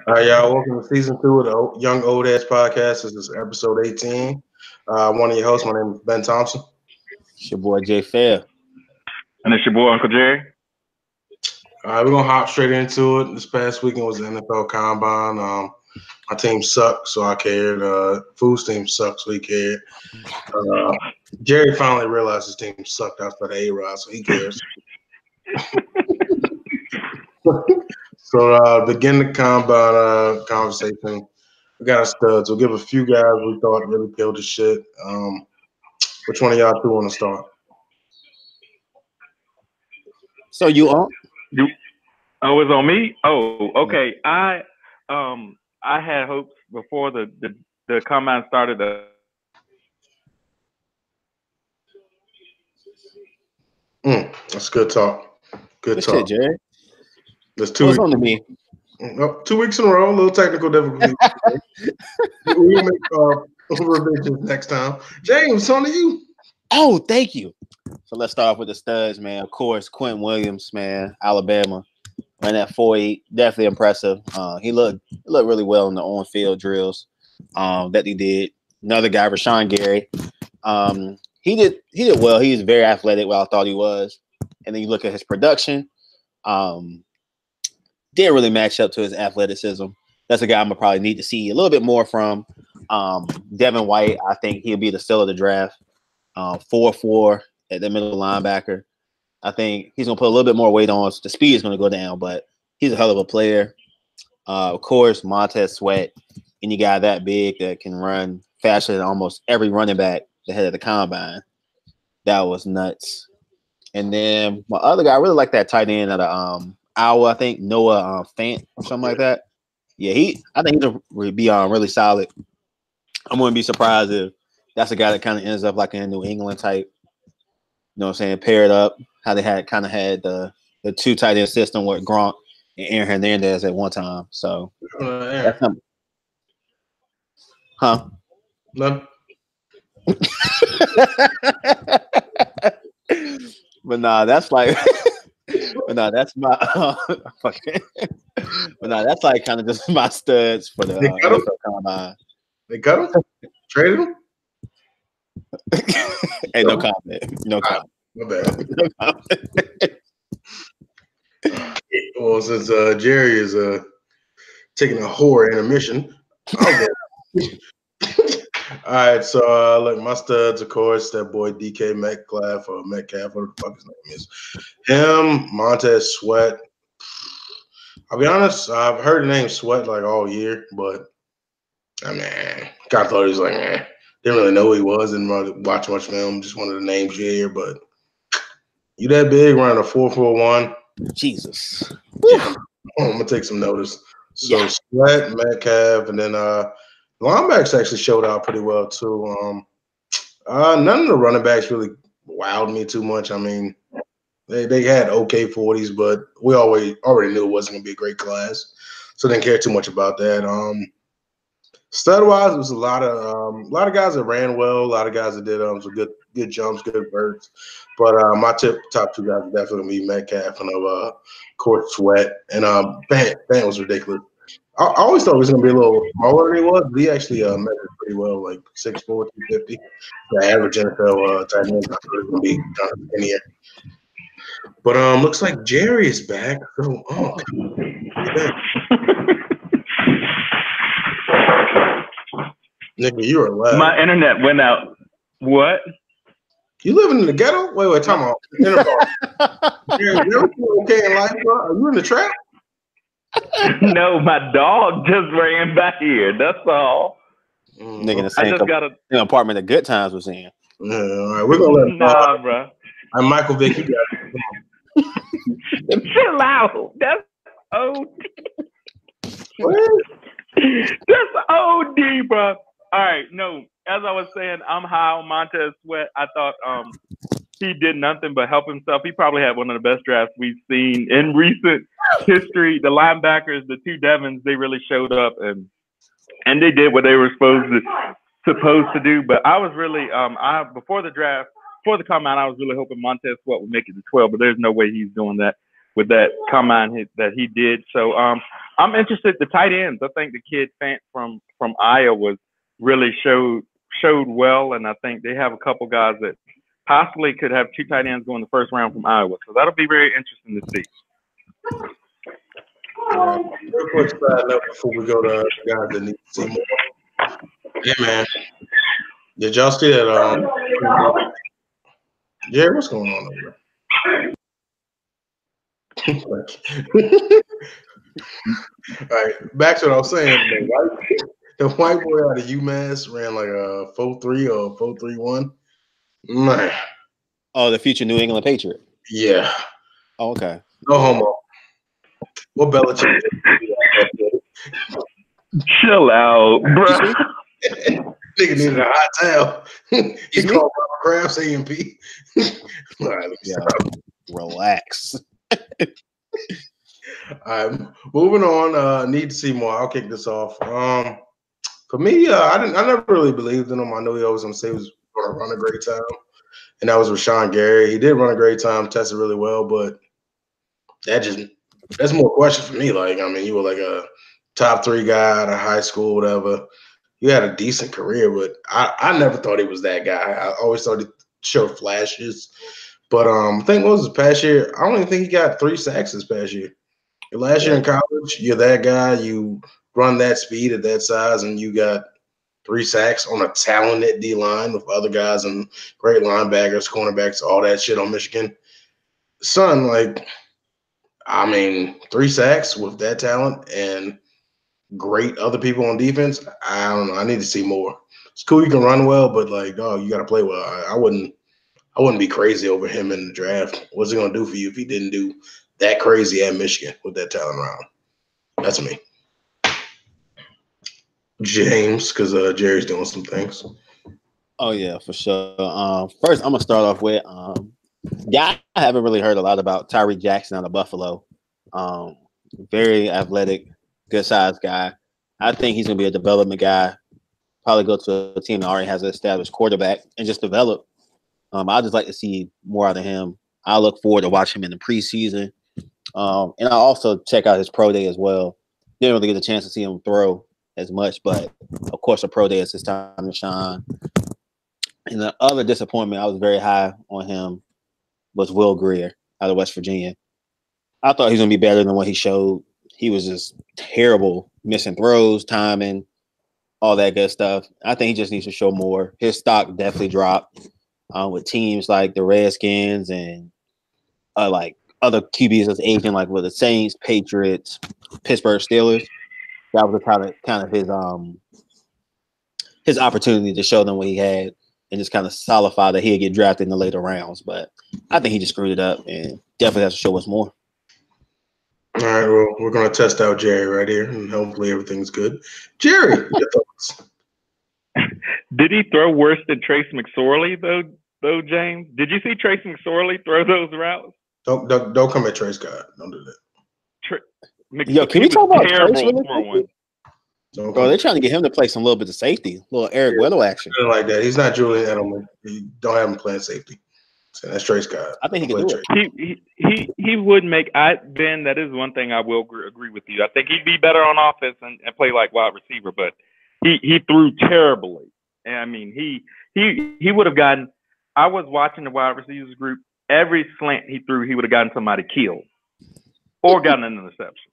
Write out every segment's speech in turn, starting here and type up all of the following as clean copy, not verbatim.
All right, y'all. Welcome to season two of the Young Old Heads podcast. This is episode 18. One of your hosts, my name is Ben Thompson. It's your boy Jay Fair. And it's your boy Uncle Jerry. All right, we're gonna hop straight into it. This past weekend was the NFL Combine. My team sucked, so I cared. Food's team sucked, so he cared. Jerry finally realized his team sucked after the A-Rod, so he cares. So begin the Combine conversation. We got our studs. We'll give a few guys we thought really killed the shit. Which one of y'all two want to start? So you on? Oh, it's on me. Oh, okay. I had hopes before the combine started. That's good talk. Good talk. Shit, Jerry. There's What's on to me? 2 weeks in a row. A little technical difficulty. We'll make revisions next time. James, it's on to you. Oh, thank you. So let's start off with the studs, man. Of course, Quentin Williams, man, Alabama. Ran that 4.8, definitely impressive. He looked really well in the on-field drills that he did. Another guy, Rashawn Gary. He did well. He was very athletic, well, I thought he was. And then you look at his production. Didn't really match up to his athleticism. That's a guy I'm gonna probably need to see a little bit more from. Devin White, I think he'll be the steal of the draft. 4-4 at the middle linebacker. I think he's gonna put a little bit more weight on. So the speed is gonna go down, but he's a hell of a player. Of course, Montez Sweat, any guy that big that can run faster than almost every running back that had at the combine. That was nuts. And then my other guy, I really like that tight end out of Iowa, I think Noah Fant or something like that. Yeah, I think he'll be really solid. I wouldn't be surprised if that's a guy that kind of ends up like in a New England type. You know what I'm saying? Paired up, how they had the two tight end system with Gronk and Aaron Hernandez at one time. So that's something. Huh? None. But nah, that's like but nah, that's my but nah, that's like kind of just my studs for the NFL Combine. They cut him? Traded him? Hey, no comment. No comment. My bad. No comment. Well, since Jerry is taking a whore intermission, I'll go. All right, so look, my studs, of course, that boy DK Metcalf or Metcalf, whatever the fuck his name is. Him, Montez Sweat. I'll be honest, I've heard the name Sweat like all year, but I mean, kind of thought he was like, didn't really know who he was, didn't really watch much film, just one of the names you hear, but you that big running a 4.41. Jesus. Yeah, I'm gonna take some notice. So Sweat, Metcalf, and then linebacks actually showed out pretty well too. None of the running backs really wowed me too much. I mean, they had okay 40s, but we already knew it wasn't gonna be a great class, so didn't care too much about that. Stud wise, it was a lot of guys that ran well, a lot of guys that did some good jumps, good bursts. But my top two guys are definitely gonna be Metcalf and of course Sweat, and Bant was ridiculous. I always thought he was going to be a little smaller than he was, but he actually measured pretty well, like 6'4", 250. The average NFL tight end is going to be kind of skinnier. But looks like Jerry is back. So, nigga, you are loud. My internet went out. What? You living in the ghetto? Wait, time out. Jerry, everything okay in life, bro? Are you in the trap? No, my dog just ran back here. That's all. Nigga in the same apartment at Good Times was in. Yeah, all right, we're gonna let bro. I'm Michael Vick. You got it. Chill out. That's OD. What? That's OD, bro. All right, no. As I was saying, I'm high on Montez Sweat. I thought he did nothing but help himself. He probably had one of the best drafts we've seen in recent history. The linebackers, the two Devons, they really showed up and they did what they were supposed to do. But I was really before the draft, before the combine, I was really hoping Montez Sweat would make it to 12, but there's no way he's doing that with that combine hit that he did. So I'm interested. The tight ends. I think the kid from Iowa really showed well, and I think they have a couple guys that possibly could have 2 tight ends going the first round from Iowa. So that'll be very interesting to see. Real quick side note before we go to the guys that need to see more. Hey man, did y'all see that? Jerry, what's going on over there? All right, back to what I was saying. The white boy out of UMass ran like a 4.3 or 4.31. Man. Oh, the future New England Patriot. Yeah. Oh, okay. No homo. What Belichick? Chill out, bro. Nigga needed a hot towel. He called Robert Kraft's AMP. All right, relax. All right, moving on. Need to see more. I'll kick this off. For me, I never really believed in him. I know he always gonna say he was gonna run a great time, and that was Rashawn Gary. He did run a great time, tested really well, but that's more question for me. Like, I mean, you were like a top 3 guy out of high school, whatever. You had a decent career, but I never thought he was that guy. I always thought he showed flashes. But I think what was his past year? I don't even think he got 3 sacks this past year. Last year in college, you're that guy. You run that speed at that size, and you got 3 sacks on a talented D line with other guys and great linebackers, cornerbacks, all that shit on Michigan. Son, like, I mean, 3 sacks with that talent and great other people on defense. I don't know. I need to see more. It's cool you can run well, but like, dog, you got to play well. I wouldn't be crazy over him in the draft. What's he gonna do for you if he didn't do that crazy at Michigan with that talent around? That's me. James, because Jerry's doing some things. Oh yeah, for sure. First, I'm gonna start off with I haven't really heard a lot about Tyree Jackson out of Buffalo. Very athletic, good sized guy. I think he's gonna be a development guy. Probably go to a team that already has an established quarterback and just develop. I just like to see more out of him. I look forward to watching him in the preseason. And I also check out his pro day as well. Didn't really get a chance to see him throw as much, but of course, a pro day is his time to shine. And the other disappointment I was very high on him was Will Greer out of West Virginia. I thought he was going to be better than what he showed. He was just terrible, missing throws, timing, all that good stuff. I think he just needs to show more. His stock definitely dropped with teams like the Redskins and like other QBs that's aging, like with the Saints, Patriots, Pittsburgh Steelers. That was kind of his opportunity to show them what he had and just kind of solidify that he'd get drafted in the later rounds. But I think he just screwed it up and definitely has to show us more. All right, well, we're going to test out Jerry right here, and hopefully everything's good. Jerry, your thoughts? Did he throw worse than Trace McSorley, though, James? Did you see Trace McSorley throw those routes? Don't come at Trace God. Don't do that. Yo, can we talk about Trace really throwing? Bro, they're trying to get him to play some little bit of safety, a little Eric Weddle action. Like that. He's not Julian Edelman. You don't have him playing safety. So that's Trace God. I think he can do it. He would make. Ben, that is one thing I will agree with you. I think he'd be better on offense and play like wide receiver, but he threw terribly. And I mean, he would have gotten. I was watching the wide receivers group. Every slant he threw, he would have gotten somebody killed or gotten an interception.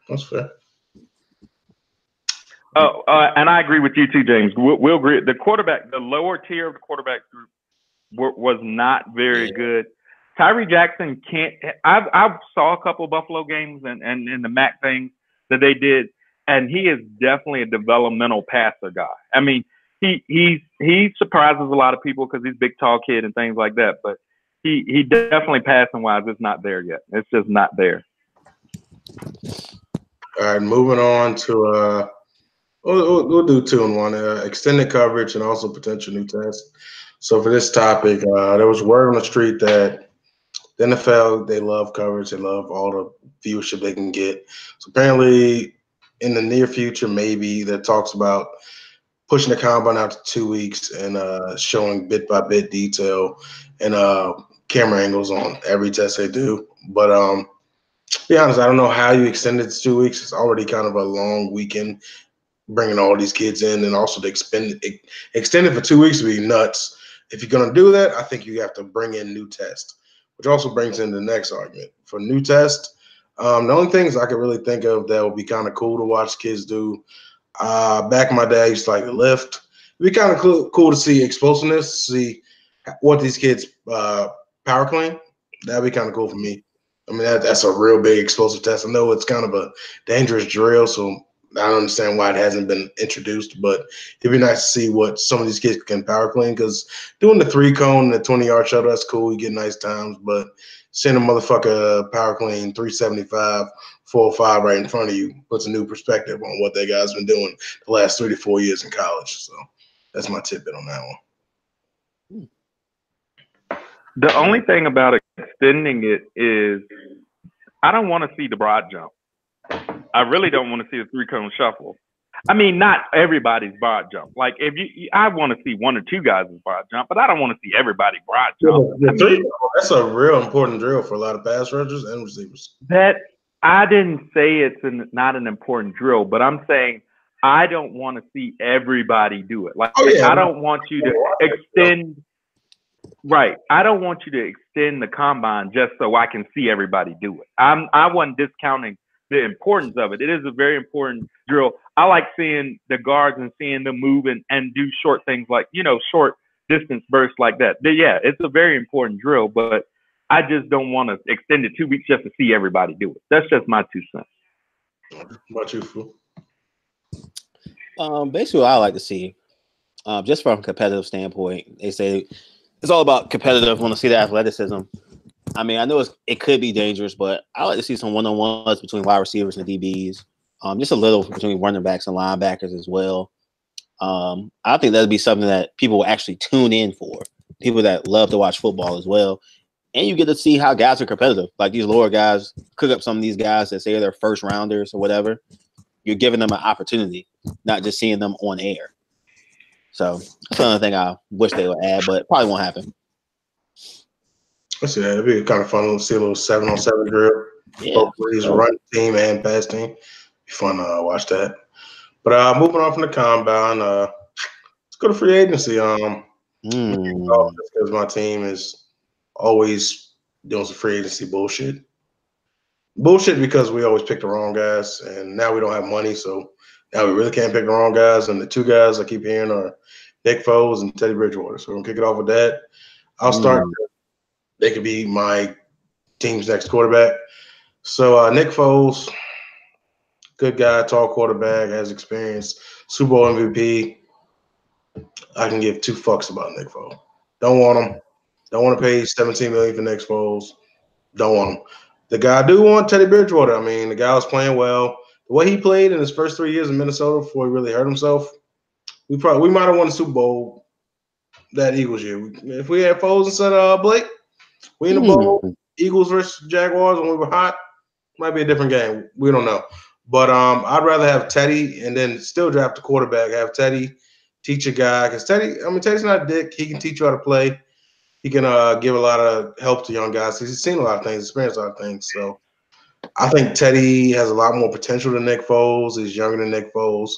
That's fair. Oh, and I agree with you too, James. We'll agree. The quarterback, the lower tier of the quarterback group was not very good. Tyree Jackson can't. I saw a couple of Buffalo games and the MAC things that they did, and he is definitely a developmental passer guy. I mean, he surprises a lot of people because he's a big, tall kid and things like that. But he definitely passing wise is not there yet. It's just not there. All right, moving on to we'll do 2 in 1, extended coverage and also potential new tests. So for this topic, there was word on the street that the NFL, they love coverage, they love all the viewership they can get. So apparently in the near future, maybe that talks about pushing the combine out to 2 weeks and showing bit by bit detail and camera angles on every test they do. But be honest, I don't know how you extend it to 2 weeks. It's already kind of a long weekend, bringing all these kids in, and also to extend it for 2 weeks would be nuts. If you're gonna do that, I think you have to bring in new tests, which also brings in the next argument for new tests. The only things I could really think of that would be kind of cool to watch kids do. Back in my day, I used to like to lift. It'd be kind of cool to see explosiveness, see what these kids power clean. That'd be kind of cool for me. I mean, that's a real big explosive test. I know it's kind of a dangerous drill, so I don't understand why it hasn't been introduced, but it'd be nice to see what some of these kids can power clean, because doing the 3-cone and the 20-yard shuttle, that's cool. You get nice times, but seeing a motherfucker power clean 375, 405 right in front of you puts a new perspective on what that guy's been doing the last 3 to 4 years in college. So that's my tidbit on that one. The only thing about extending it is I don't want to see the broad jump. I really don't want to see the 3-cone shuffle. I mean, not everybody's broad jump. Like I want to see 1 or 2 guys' broad jump, but I don't want to see everybody broad jump. That's a real important drill for a lot of pass rushers and receivers. That I didn't say it's not an important drill, but I'm saying I don't want to see everybody do it. Like I don't want you to extend. Right. I don't want you to extend the combine just so I can see everybody do it. I wasn't discounting the importance of it. It is a very important drill. I like seeing the guards and seeing them move and do short things like, short distance bursts like that. But yeah, it's a very important drill, but I just don't want to extend it 2 weeks just to see everybody do it. That's just my 2 cents. What about you, Fu? Basically what I like to see, just from a competitive standpoint, they say it's all about competitive. Want to see the athleticism. I mean, I know it could be dangerous, but I like to see some one-on-ones between wide receivers and DBs. Just a little between running backs and linebackers as well. I think that'd be something that people will actually tune in for. People that love to watch football as well. And you get to see how guys are competitive. Like these lower guys, cook up some of these guys that say they're first rounders or whatever. You're giving them an opportunity, not just seeing them on air. So that's another thing I wish they would add, but it probably won't happen. Let's see that. It'd be kind of fun to see a little 7-on-7 drill. Yeah. Both ways, run team and pass team. Be fun to watch that. But moving on from the combine, let's go to free agency. Because my team is always doing some free agency bullshit. Bullshit because we always pick the wrong guys, and now we don't have money, so now we really can't pick the wrong guys. And the 2 guys I keep hearing are Nick Foles and Teddy Bridgewater. So we're gonna kick it off with that. I'll start. They could be my team's next quarterback. So Nick Foles, good guy, tall quarterback, has experience, Super Bowl MVP. I can give 2 fucks about Nick Foles. Don't want him. Don't want to pay $17 million for Nick Foles. Don't want him. The guy I do want Teddy Bridgewater. I mean, the guy was playing well. The way he played in his first 3 years in Minnesota before he really hurt himself, we might have won the Super Bowl that Eagles year. If we had Foles instead of Blake, we in the bowl. Eagles versus Jaguars when we were hot, might be a different game. We don't know. But I'd rather have Teddy and then still draft a quarterback. Have Teddy teach a guy, because Teddy's not a dick. He can teach you how to play. He can give a lot of help to young guys. He's seen a lot of things, experienced a lot of things. So I think Teddy has a lot more potential than Nick Foles. He's younger than Nick Foles.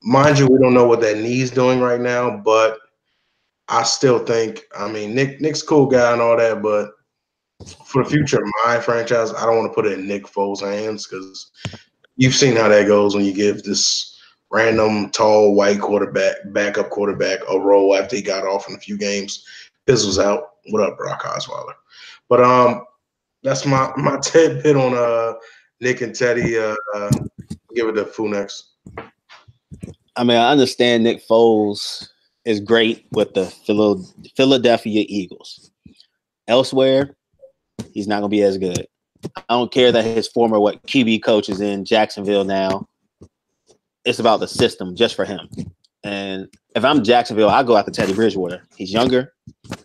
Mind you, we don't know what that knee's doing right now, but I still think, Nick's a cool guy and all that, but for the future of my franchise, I don't want to put it in Nick Foles' hands, because you've seen how that goes when you give this random tall white backup quarterback, a role after he got off in a few games. Fizzles out. What up, Brock Osweiler? But that's my tidbit on Nick and Teddy. Give it to Fu next. I mean, I understand Nick Foles is great with the Philadelphia Eagles. Elsewhere, he's not going to be as good. I don't care that his former QB coach is in Jacksonville now. It's about the system just for him. And if I'm Jacksonville, I'll go after Teddy Bridgewater. He's younger.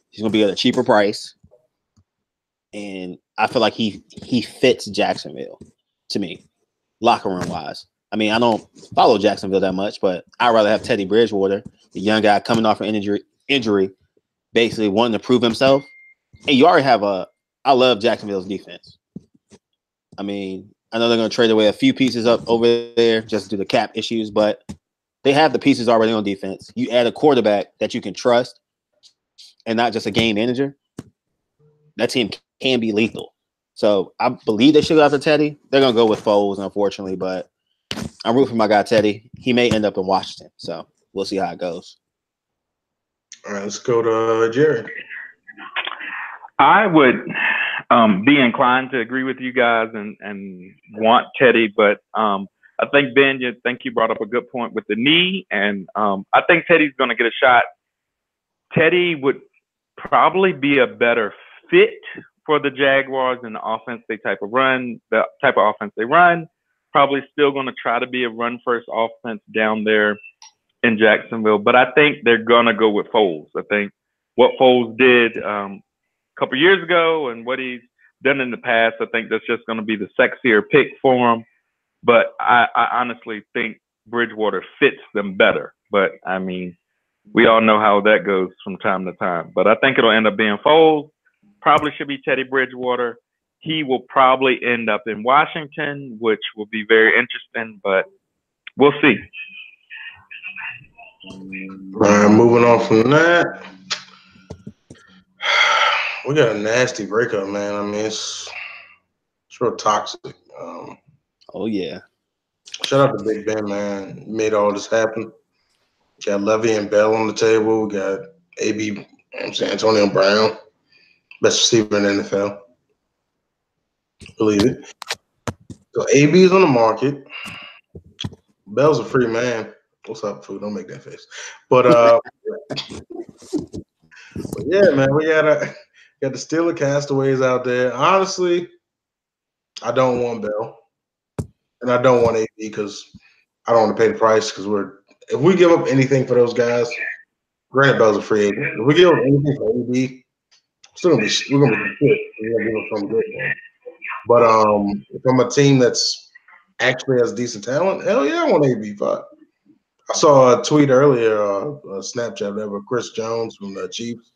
He's going to be at a cheaper price. And I feel like he fits Jacksonville to me, locker room wise. I mean, I don't follow Jacksonville that much, but I'd rather have Teddy Bridgewater, the young guy coming off an injury, basically wanting to prove himself. And you already have I love Jacksonville's defense. I mean, I know they're going to trade away a few pieces up over there just due to cap issues, but they have the pieces already on defense. You add a quarterback that you can trust and not just a game manager, that team can be lethal. So I believe they should go after Teddy. They're going to go with Foles, unfortunately, but I'm rooting for my guy Teddy. He may end up in Washington, so we'll see how it goes. All right, let's go to Jerry. I would be inclined to agree with you guys and want Teddy, but I think Ben, you brought up a good point with the knee, and I think Teddy's going to get a shot. Teddy would probably be a better fit for the Jaguars in the offense the type of offense they run. Probably still going to try to be a run-first offense down there in Jacksonville, but I think they're going to go with Foles. I think what Foles did a couple years ago and what he's done in the past, I think that's just going to be the sexier pick for him. But I honestly think Bridgewater fits them better. But, I mean, we all know how that goes from time to time. But I think it'll end up being Foles. Probably should be Teddy Bridgewater. He will probably end up in Washington, which will be very interesting, but we'll see. All right, moving on from that. We got a nasty breakup, man. I mean, it's real toxic. Oh, yeah. Shout out to Big Ben, man. He made all this happen. Got Levy and Bell on the table. We got AB, Antonio Brown, best receiver in the NFL. Believe it. So AB is on the market. Bell's a free man. What's up, food? Don't make that face. But yeah, man, we got the Steelers castaways out there. Honestly, I don't want Bell, and I don't want AB because I don't want to pay the price. Because if we give up anything for those guys, granted Bell's a free agent. If we give up anything for AB, we're gonna be shit. We're gonna give up something good. Man. But if I'm a team that's actually has decent talent, hell yeah, I want AB. Fuck. I saw a tweet earlier, a Snapchat, whatever, Chris Jones from the Chiefs.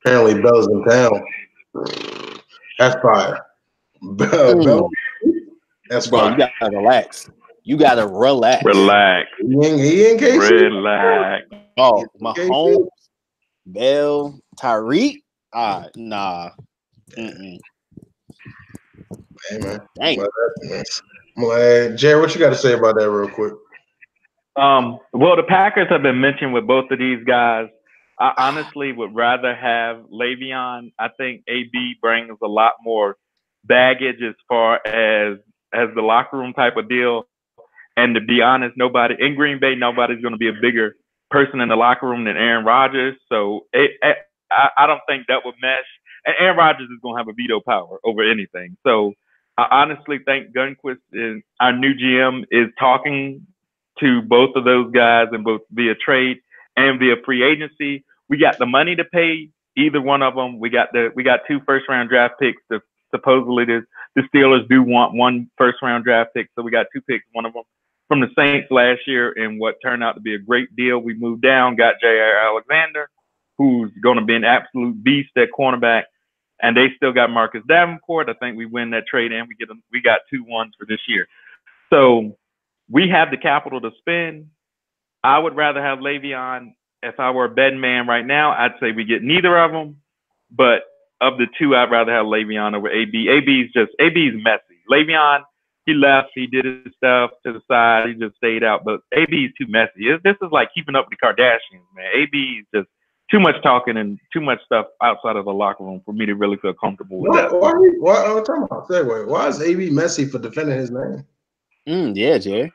Apparently, Bell's in town. That's fire. Bell, that's Bro, fire. you gotta relax. You gotta relax. Relax. He in KC. Relax. Oh, Mahomes, Bell, Tyreek. Nah. Mm-mm. Hey, man. Dang. Jerry, what you got to say about that real quick? Well, the Packers have been mentioned with both of these guys. I honestly would rather have Le'Veon. I think AB brings a lot more baggage as far as the locker room type of deal. And to be honest, in Green Bay, nobody's going to be a bigger person in the locker room than Aaron Rodgers. So I don't think that would mesh. And Aaron Rodgers is going to have a veto power over anything. So I honestly think Gunquist, our new GM, is talking to both of those guys, and both via trade and via free agency. We got the money to pay either one of them. We got 2 first-round draft picks. Supposedly the Steelers do want 1 first-round draft pick, so we got 2 picks, one of them from the Saints last year in what turned out to be a great deal. We moved down, got J.R. Alexander, who's going to be an absolute beast at cornerback, and they still got Marcus Davenport. I think we win that trade, and we got 2 ones for this year. So we have the capital to spend. I would rather have Le'Veon. If I were a betting man right now, I'd say we get neither of them. But of the 2, I'd rather have Le'Veon over AB. AB's messy. Le'Veon, he left. He did his stuff to the side. He just stayed out. But AB's too messy. This is like keeping up with the Kardashians, man. AB's just too much talking and too much stuff outside of the locker room for me to really feel comfortable with that. Why is AB messy for defending his name? Yeah, Jerry.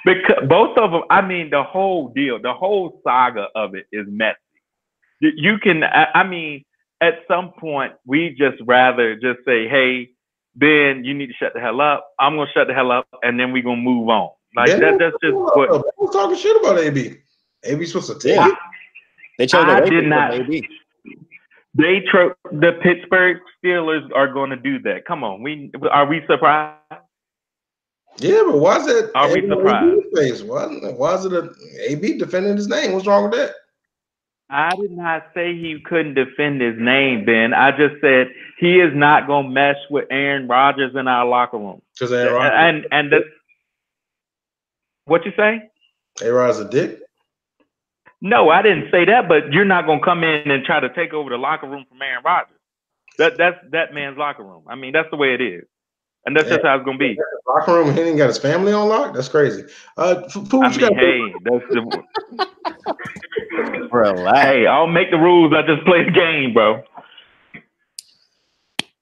Because both of them, I mean, the whole deal, the whole saga of it is messy. You can, I mean, at some point, we just rather just say, hey, Ben, you need to shut the hell up. I'm going to shut the hell up, and then we're going to move on. Like, that's just what. I was talking shit about AB. AB's supposed to take it. They chose I did not. AB. The Pittsburgh Steelers are going to do that. Come on. Are we surprised? Yeah, but why is that? Are we surprised? Why is it AB defending his name? What's wrong with that? I did not say he couldn't defend his name, Ben. I just said he is not gonna mesh with Aaron Rodgers in our locker room. Because Aaron Rodgers. And that's what you say? Aaron Rodgers a dick. No, I didn't say that. But you're not gonna come in and try to take over the locker room from Aaron Rodgers. That's that man's locker room. I mean, that's the way it is, and that's just how it's gonna be. Locker room. He didn't got his family on lock. That's crazy. That's the. Relax. Hey, I'll make the rules. I just play the game, bro.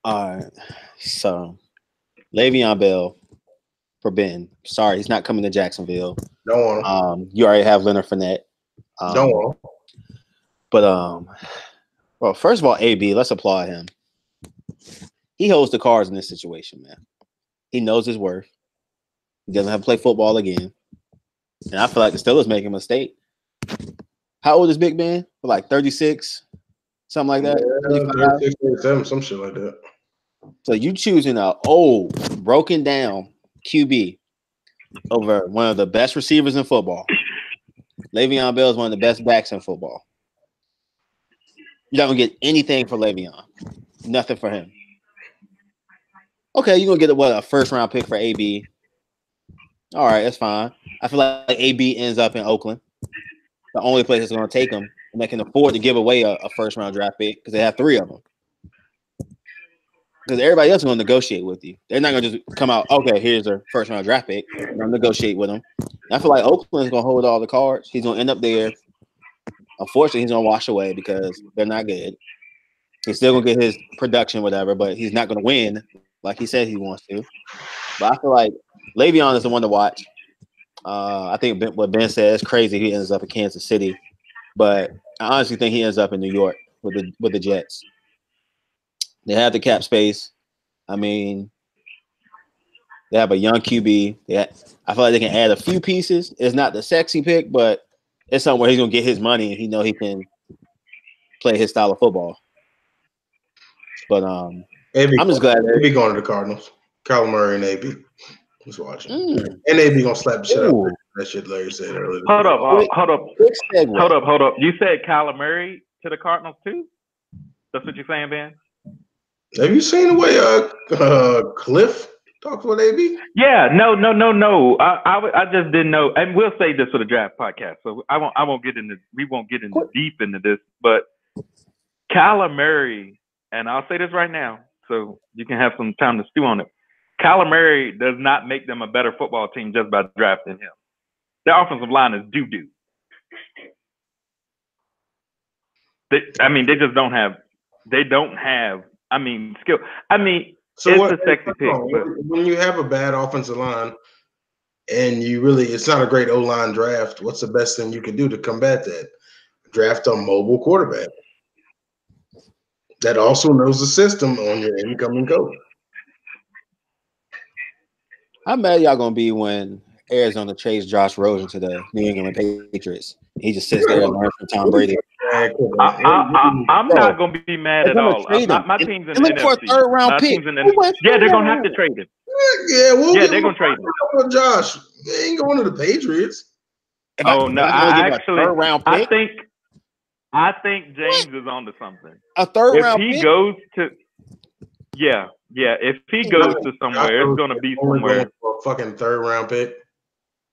All right. So, Le'Veon Bell for Ben. Sorry, he's not coming to Jacksonville. Don't want him. You already have Leonard Fournette. Don't want him. But well, first of all, AB, let's applaud him. He holds the cards in this situation, man. He knows his worth. He doesn't have to play football again. And I feel like the Steelers make a mistake. How old is Big Ben? Like 36, something like that. Yeah, 36, 37, some shit like that. So you choosing an old, broken down QB over one of the best receivers in football. Le'Veon Bell is one of the best backs in football. You're not gonna get anything for Le'Veon. Nothing for him. Okay, you're gonna get a first round pick for AB. All right, that's fine. I feel like AB ends up in Oakland. The only place that's going to take them, and they can afford to give away a first round draft pick because they have 3 of them. Because everybody else is going to negotiate with you. They're not going to just come out, okay, here's a first round draft pick. They're going to negotiate with them. And I feel like Oakland is going to hold all the cards. He's going to end up there. Unfortunately, he's going to wash away because they're not good. He's still going to get his production, whatever, but he's not going to win like he said he wants to. But I feel like Le'Veon is the one to watch. I think what Ben said is crazy. He ends up in Kansas City, but I honestly think he ends up in New York with the Jets. They have the cap space. I mean, they have a young QB. I feel like they can add a few pieces. It's not the sexy pick, but it's somewhere he's gonna get his money and he know he can play his style of football. But I'm just glad they're going to the Cardinals. Kyler Murray and AB. Just watching. And AB gonna slap the shit out of that shit Larry said earlier. Hold up. You said Kyler Murray to the Cardinals too? That's what you're saying, Ben? Have you seen the way Cliff talks with AB? Yeah, no. I just didn't know, and we'll say this for the draft podcast. So we won't get into deep into this, but Kyler Murray, and I'll say this right now, so you can have some time to stew on it. Kyler Murray does not make them a better football team just by drafting him. Their offensive line is doo-doo. They just don't have skill. So it's a sexy pick. But when you have a bad offensive line and it's not a great O-line draft, what's the best thing you can do to combat that? Draft a mobile quarterback that also knows the system on your incoming coach. How mad y'all gonna be when Arizona trades Josh Rosen to the New England Patriots? He just sits there and learns from Tom Brady. I'm not gonna be mad at all. My team's in the NFC. For a third round pick. Yeah, they're gonna have to trade him. Yeah, they're gonna trade him. Josh, they ain't going to the Patriots. Oh no, I think James is onto something. A third round pick. If he goes to, if he goes to somewhere, it's gonna be somewhere. For a fucking third round pick.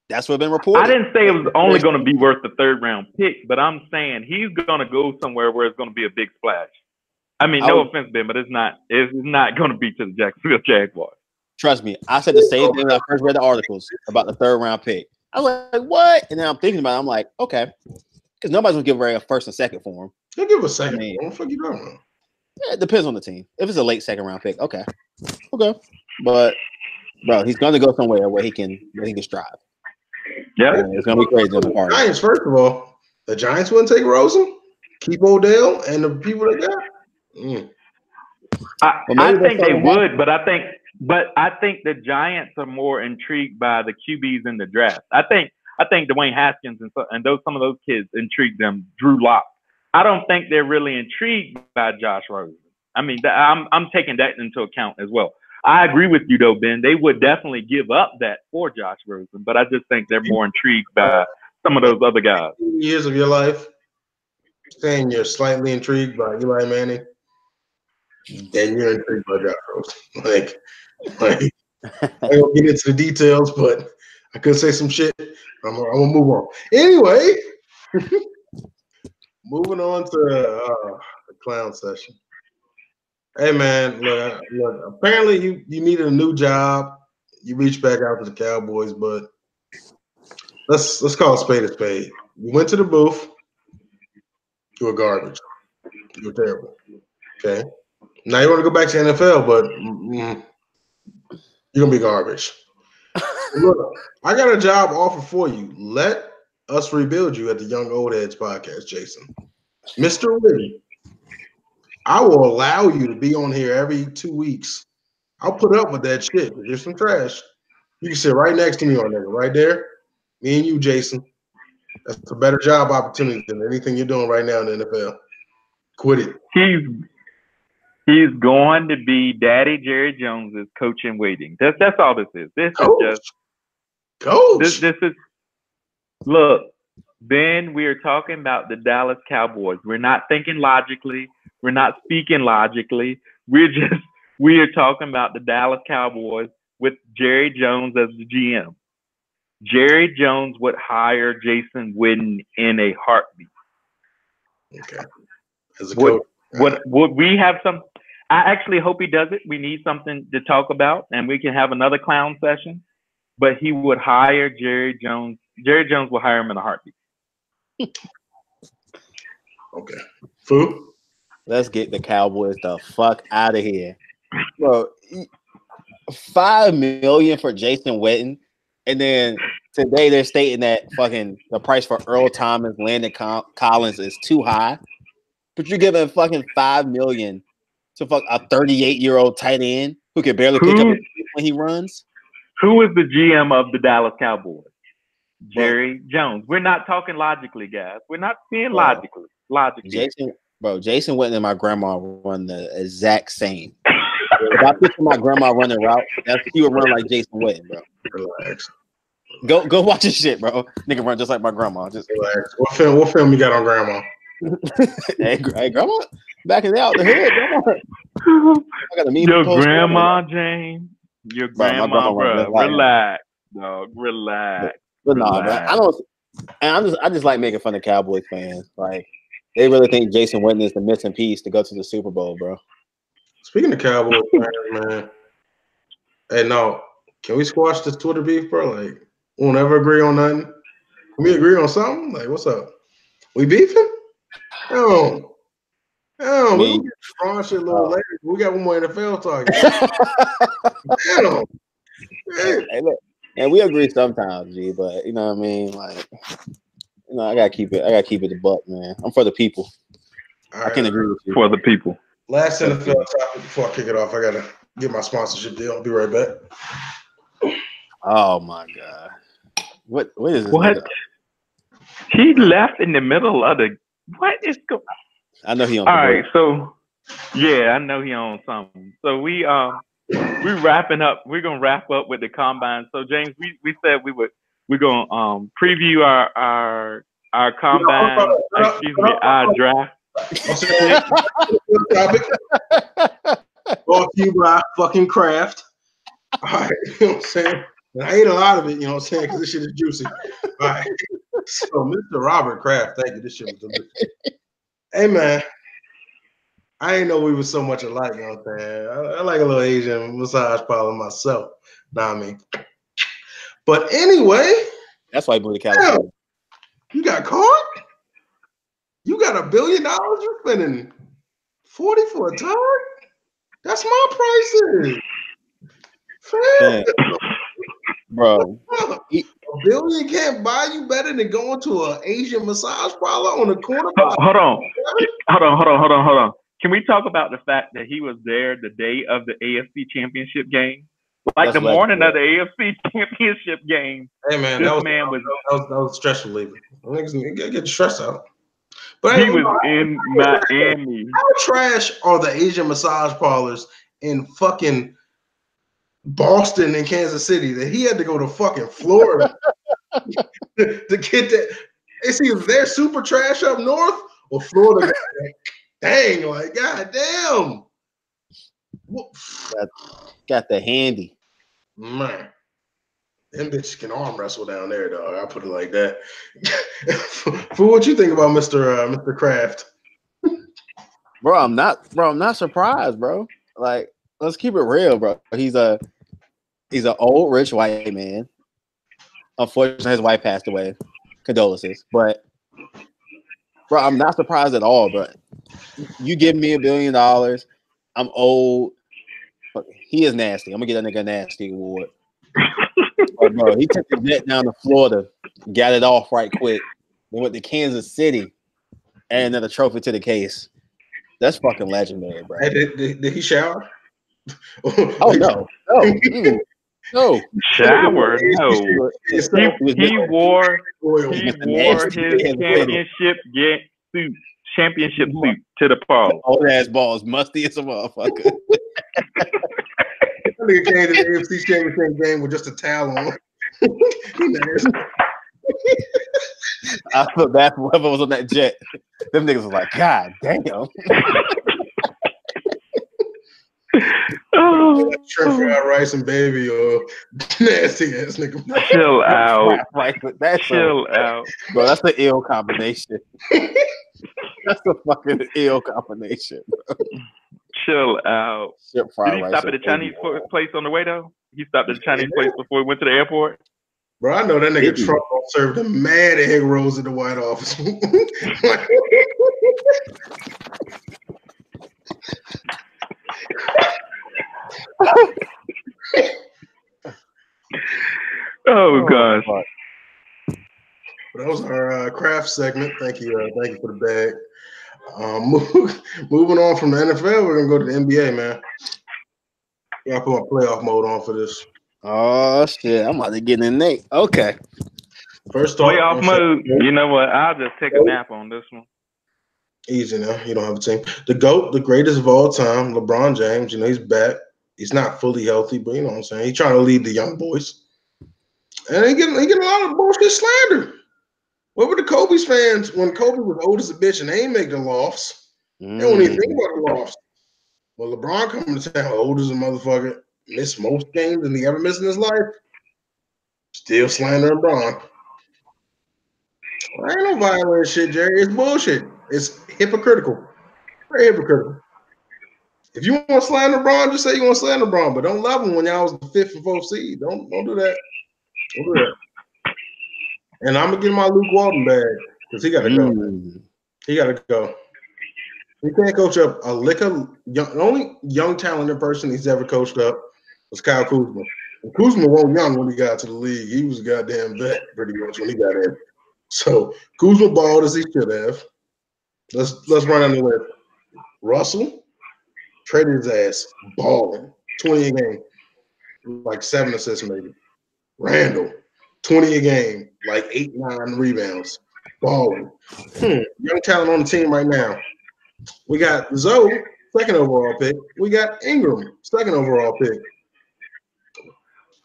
That's what's been reported. I didn't say it was only going to be worth the third round pick, but I'm saying he's going to go somewhere where it's going to be a big splash. I mean, no offense, Ben, but it's not going to be to the Jacksonville Jaguars. Trust me, I said the same thing when I first read the articles about the third round pick. I was like, what? And then I'm thinking about it. I'm like, okay, because nobody's going to give away a first and second for him. They'll give a second. What the fuck you talking about? Yeah, it depends on the team. If it's a late second round pick, okay. But bro, he's going to go somewhere where he can strive. Yeah, it's gonna be crazy. Giants, first of all, the Giants wouldn't take Rosen, keep Odell, and the people they got. I think they would, but I think the Giants are more intrigued by the QBs in the draft. I think Dwayne Haskins and some of those kids intrigued them. Drew Lock. I don't think they're really intrigued by Josh Rosen. I mean, I'm taking that into account as well. I agree with you, though, Ben. They would definitely give up that for Josh Rosen, but I just think they're more intrigued by some of those other guys. Years of your life. saying you're slightly intrigued by Eli Manning, then you're intrigued by Josh Rosen. Like I don't get into the details, but I could say some shit. I'm gonna move on. Anyway, moving on to the clown session. Hey man, look. Apparently you needed a new job. You reached back out to the Cowboys, but let's call a spade a spade. You went to the booth. You were garbage. You were terrible. Okay. Now you want to go back to NFL, but you're gonna be garbage. Look, I got a job offer for you. Let us rebuild you at the Young Old Heads podcast, Jason. Mr. Whitty, I will allow you to be on here every 2 weeks. I'll put up with that shit. You're some trash. You can sit right next to me on there, right there. Me and you, Jason. That's a better job opportunity than anything you're doing right now in the NFL. Quit it. He's going to be Daddy Jerry Jones's coach in waiting. That's all this is. This Coach. is just Coach. This is look. Ben, we are talking about the Dallas Cowboys. We're not thinking logically. We're not speaking logically. We are talking about the Dallas Cowboys with Jerry Jones as the GM. Jerry Jones would hire Jason Witten in a heartbeat. Okay. As a coach. Would we have some? I actually hope he does it. We need something to talk about, and we can have another clown session. But he would hire Jerry Jones. Jerry Jones will hire him in a heartbeat. Okay. Fu? Let's get the Cowboys the fuck out of here. Bro, $5 million for Jason Witten, and then today they're stating that fucking the price for Earl Thomas, Landon Collins is too high. But you're giving fucking $5 million to fuck a 38-year-old tight end who can barely pick up when he runs. Who is the GM of the Dallas Cowboys? Jerry Jones. We're not talking logically, guys. We're not seeing logically. Jason Witten and my grandma run the exact same. If I picture my grandma running route, she would run like Jason Witten, bro. Relax. Go watch this shit, bro. Nigga run just like my grandma. Just relax. What film you got on grandma? hey, grandma, back in the hood. I got a mean your grandma, James. Your grandma, bro. Relax, dog. Relax. But nah, man. I just like making fun of Cowboys fans. Like they really think Jason Witten is the missing piece to go to the Super Bowl, bro. Speaking of Cowboys fans, man. Hey, no, can we squash this Twitter beef, bro? Like, we won't ever agree on nothing. Can we agree on something? Like, what's up? We beefing? No, we can get strong shit a little later. We got one more NFL talk. Hey, look, and we agree sometimes, G, but you know what I mean? Like, you know, I gotta keep it a buck, man. I'm for the people. I can agree with you. For the people. Last NFL topic before I kick it off. I gotta get my sponsorship deal. I'll be right back. Oh my god. What is this? What? He left in the middle of the what is going on? I know he on. All right, so yeah, I know he on something. So we wrapping up. We're gonna wrap up with the combine. So James, we said we're gonna preview our combine. Our draft. Brought to you by fucking Kraft. All right, you know what I'm saying? And I ate a lot of it, you know what I'm saying? Because this shit is juicy. All right. So, Mr. Robert Kraft, thank you. This shit was delicious. Hey, man. I didn't know we were so much alike, you know what I'm saying? I like a little Asian massage parlor myself. Know what I mean? But anyway. That's why I moved to California. You got caught? You got $1 billion? You're spending 40 for a tug? That's my prices. Bro, $1 billion can't buy you better than going to an Asian massage parlor on the corner. Hold on. Can we talk about the fact that he was there the day of the AFC Championship game? Like that's the morning of the AFC Championship game. Hey man, that was stressful leaving. Get stressed out. But he was in Miami. How trash are the Asian massage parlors in fucking Boston and Kansas City that he had to go to fucking Florida to get that? It's either they're super trash up north Well, Florida, dang, like goddamn. Got the handy. Man, them bitches can arm wrestle down there, dog. I put it like that. For what you think about Mr. Kraft? Bro, I'm not surprised, bro. Like, let's keep it real, bro. He's an old rich white man. Unfortunately, his wife passed away. Condolences. But bro, I'm not surprised at all, bro. You give me $1 billion. I'm old. He is nasty. I'm gonna get that nigga a nasty award. But bro, he took the jet down to Florida, got it off right quick. Then went to Kansas City, and another trophy to the case. That's fucking legendary, bro. Hey, did he shower? Oh no. No. Shower? No. He wore his championship suit to the pole. Old ass balls, musty as a motherfucker. That nigga came to the AFC Championship game with just a towel on. I feel bad for whoever was on that jet. Them niggas was like, God damn. Shrimp fried rice and baby or nasty ass nigga. Chill out. Chill out. Bro, that's the ill combination. That's the fucking ill combination, bro. Chill out. Did he stop at a Chinese place on the way though? He stopped at a Chinese place before he went to the airport? Bro, I know that nigga Trump served him mad egg rolls at the White Office. Oh gosh. That was our craft segment. Thank you for the bag. Moving on from the NFL, we're gonna go to the NBA, man. Yeah, I put my playoff mode on for this. Oh shit, I'm about to get in there. Okay. First off, playoff mode. You know what? I'll just take a nap on this one. Easy now. You don't have a team. The GOAT, the greatest of all time, LeBron James. You know he's back. He's not fully healthy, but you know what I'm saying. He's trying to lead the young boys, and they get a lot of bullshit slander. What were the Kobe's fans when Kobe was old as a bitch and they ain't make the lofts? They don't even think about the lofts. Well, LeBron coming to town old as a motherfucker, missed most games than he ever missed in his life. Still slandering Bron. I ain't no violent shit, Jerry. It's bullshit. It's hypocritical. Very hypocritical. If you want to slander Bron, just say you want to slander Bron, but don't love him when y'all was the 5th and 4th seed. Don't do that. Don't do that. And I'm gonna get my Luke Walton bag because he gotta go. He gotta go. He can't coach up a lick of young. The only young talented person he's ever coached up was Kyle Kuzma. And Kuzma wasn't young when he got to the league. He was a goddamn vet pretty much when he got in. So Kuzma balled as he should have. Let's run down the list. Russell traded his ass, balling 20 a game, like 7 assists maybe. Randall 20 a game, like 8-9 rebounds, balling. Young talent on the team right now. We got Zoe, 2nd overall pick. We got Ingram, 2nd overall pick.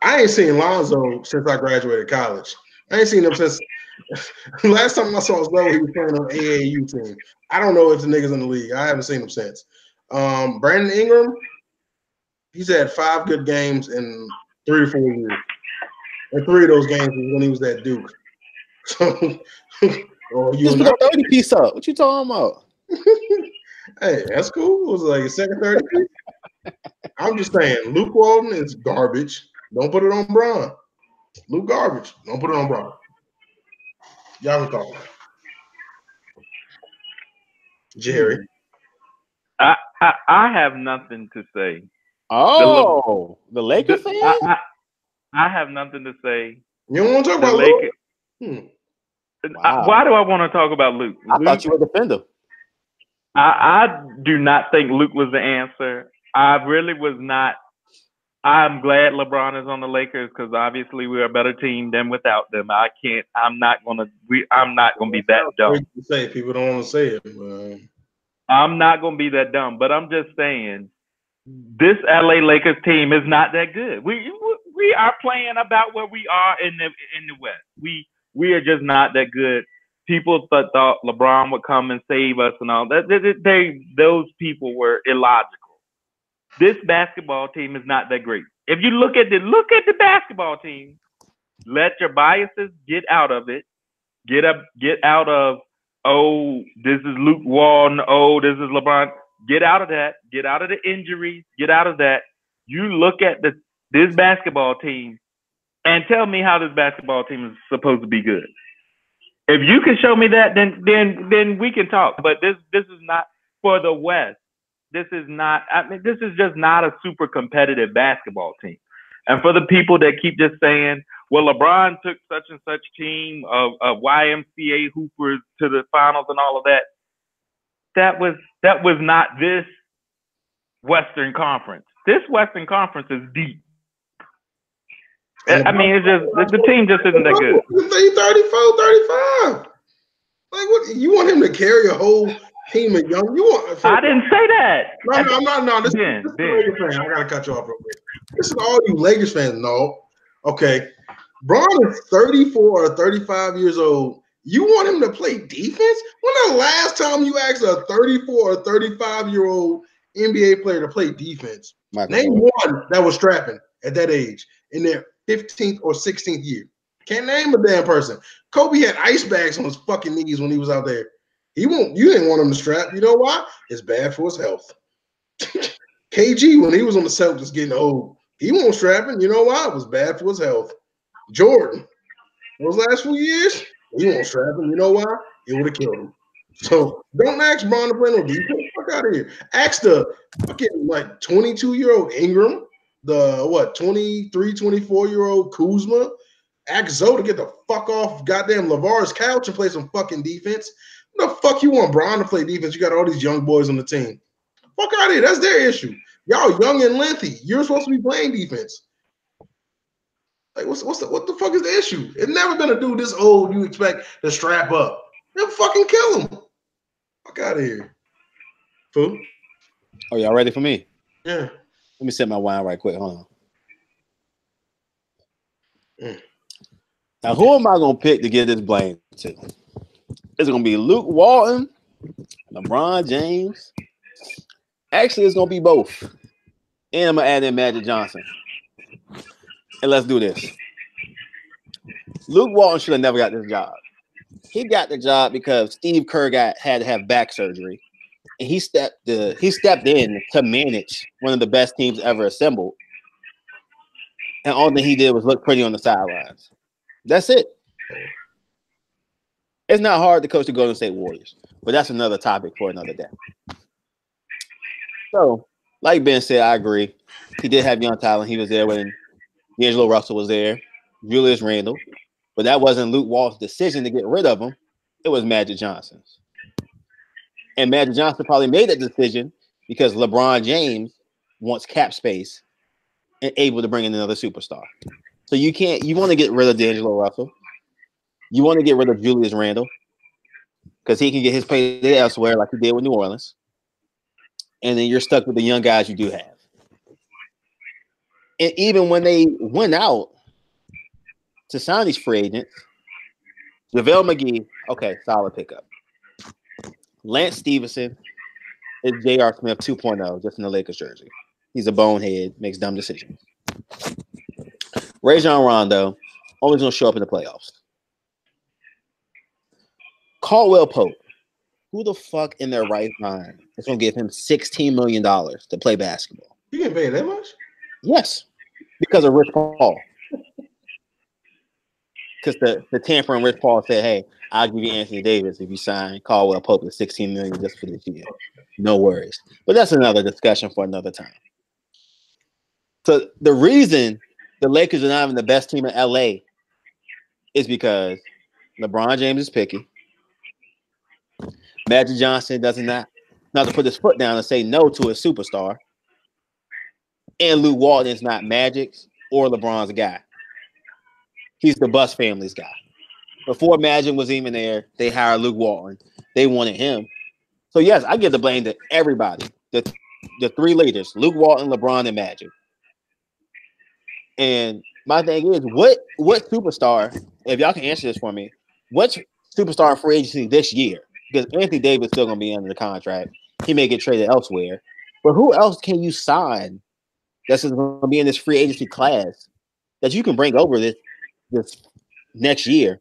I ain't seen Lonzo since I graduated college. I ain't seen him since last time I saw Zoe, he was playing on AAU team. I don't know if the nigga's in the league. I haven't seen him since. Brandon Ingram, he's had 5 good games in 3 to 4 years. And 3 of those games was when he was at Duke. So, just put a 30 piece up. What you talking about? Hey, that's cool. It was like a second 30 piece. I'm just saying, Luke Walton is garbage. Don't put it on Bron. Luke garbage. Don't put it on Bron. Y'all can talk. Jerry. I have nothing to say. Oh, the Lakers fan? I have nothing to say. You don't want to talk about Luke? Wow. Why do I want to talk about Luke? I thought you were a defender. I do not think Luke was the answer. I really was not. I'm glad LeBron is on the Lakers because obviously we're a better team than without them. I'm not gonna be that dumb. To say people don't want to say it. Man. I'm not gonna be that dumb, but I'm just saying this LA Lakers team is not that good. We are playing about where we are in the West. We are just not that good people thought LeBron would come and save us and all that. Those people were illogical. This basketball team is not that great. If you look at the basketball team, let your biases get out of it. Get out of, oh, this is Luke Walton, oh, this is LeBron. Get out of that. Get out of the injuries. Get out of that. You look at this basketball team and tell me how this basketball team is supposed to be good. If you can show me that, then we can talk. But this is not for the West. This is not. I mean, this is just not a super competitive basketball team. And for the people that keep just saying, well, LeBron took such and such team of YMCA hoopers to the finals and all of that. That was not this Western Conference. This Western Conference is deep. I mean, it's just the team just isn't that good. He's 34, 35. Like, what? You want him to carry a whole team of young? I didn't say that. No. This is Lakers fan. I gotta cut you off real quick. This is all you Lakers fans. No, okay. Bron is 34 or 35 years old. You want him to play defense? When the last time you asked a 34 or 35-year-old NBA player to play defense? Name one that was strapping at that age in their 15th or 16th year. Can't name a damn person. Kobe had ice bags on his fucking knees when he was out there. You didn't want him to strap. You know why? It's bad for his health. KG, when he was on the Celtics getting old, he wasn't strapping. You know why? It was bad for his health. Jordan, those last few years, he wasn't strapping. You know why? It would have killed him. So don't ask Bron to play no defense. Fuck out of here. Ask the fucking like 22-year-old Ingram, the 23, 24-year-old Kuzma. Ask Zoe to get the fuck off goddamn LeVar's couch and play some fucking defense. What the fuck you want Bron to play defense? You got all these young boys on the team. Fuck out of here. That's their issue. Y'all young and lengthy. You're supposed to be playing defense. Like, what the fuck is the issue? It's never been a dude this old you expect to strap up. They'll fucking kill him. Fuck out of here. Fool. Oh, y'all ready for me? Yeah. Let me set my wine right quick. Hold on. Now, who am I going to pick to get this blame to? Is it going to be Luke Walton, LeBron James? Actually, it's going to be both. And I'm going to add in Magic Johnson. And let's do this. Luke Walton should have never got this job. He got the job because Steve Kerr had to have back surgery. And he stepped in to manage one of the best teams ever assembled. And all that he did was look pretty on the sidelines. That's it. It's not hard to coach the Golden State Warriors, but that's another topic for another day. So, like Ben said, I agree. He did have young talent. He was there when D'Angelo Russell was there, Julius Randle, but that wasn't Luke Walton's decision to get rid of him. It was Magic Johnson's. And Magic Johnson probably made that decision because LeBron James wants cap space and able to bring in another superstar. So you want to get rid of D'Angelo Russell. You want to get rid of Julius Randle because he can get his payday elsewhere like he did with New Orleans. And then you're stuck with the young guys you do have. And even when they went out to sign these free agents, JaVale McGee, okay, solid pickup. Lance Stevenson is J.R. Smith 2.0, just in the Lakers jersey. He's a bonehead, makes dumb decisions. Rajon Rondo, always going to show up in the playoffs. Caldwell Pope, who the fuck in their right mind is going to give him $16 million to play basketball? You getting paid that much? Yes, because of Rich Paul. Because the tampering Rich Paul said, hey, I'll give you Anthony Davis if you sign Caldwell Pope at $16 million just for this year. No worries. But that's another discussion for another time. So the reason the Lakers are not even the best team in LA is because LeBron James is picky. Magic Johnson does not to put his foot down and say no to a superstar. And Luke Walton is not Magic's or LeBron's guy. He's the Buss family's guy. Before Magic was even there, they hired Luke Walton. They wanted him. So, yes, I give the blame to everybody. The three leaders, Luke Walton, LeBron, and Magic. And my thing is, what superstar, if y'all can answer this for me, what superstar free agency this year because Anthony Davis is still going to be under the contract. He may get traded elsewhere. But who else can you sign that's going to be in this free agency class that you can bring over this next year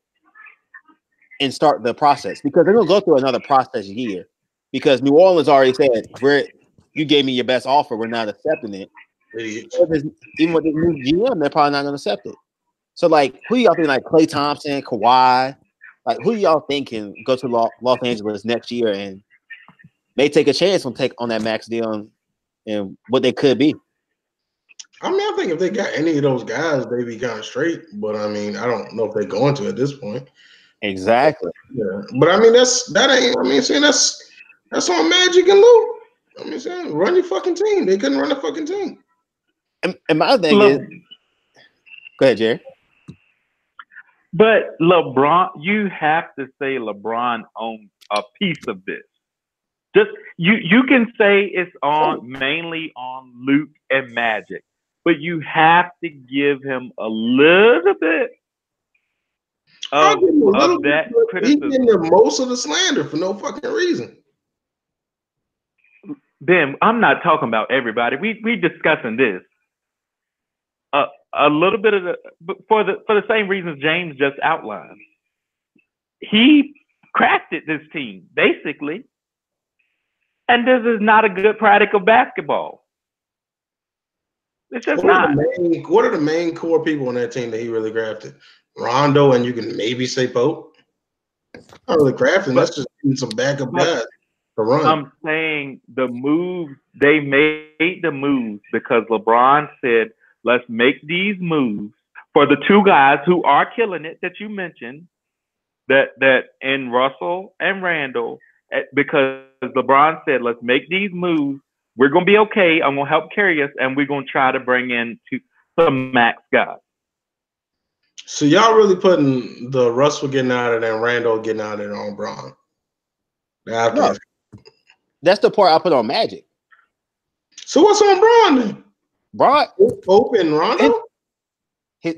and start the process? Because they're going to go through another process year because New Orleans already said, you gave me your best offer. We're not accepting it. Even with the new GM, they're probably not going to accept it. So, like, who y'all think, like Klay Thompson, Kawhi? Like, who y'all think can go to Los Angeles next year and may take a chance on that max deal and what they could be? I mean, I think if they got any of those guys, they'd be kind of straight. But I mean, I don't know if they're going to at this point. Exactly. Yeah, but I mean, that's on Magic and Lou. I mean, saying run your fucking team. They couldn't run a fucking team. And my thing is, go ahead, Jerry. But LeBron, you have to say LeBron owns a piece of this. Just you can say it's mainly on Luke and Magic, but you have to give him a little bit of that criticism. He's getting most of the slander for no fucking reason. Ben, I'm not talking about everybody. We discussing this. A little bit of for the same reasons James just outlined. He crafted this team basically, and this is not a good product of basketball. It's just not. What are the main core people on that team that he really crafted? Rondo, and you can maybe say Pope. Not really crafting. That's just some backup guys to run. I'm saying the moves they made the moves because LeBron said, let's make these moves for the two guys who are killing it that you mentioned, that in Russell and Randall, because LeBron said, let's make these moves. We're going to be okay. I'm going to help carry us, and we're going to try to bring in some max guys. So y'all really putting the Russell getting out of there and Randall getting out of there on Bron? No, that's the part I put on Magic. So what's on Bron then? Bron, Pope and Rondo? This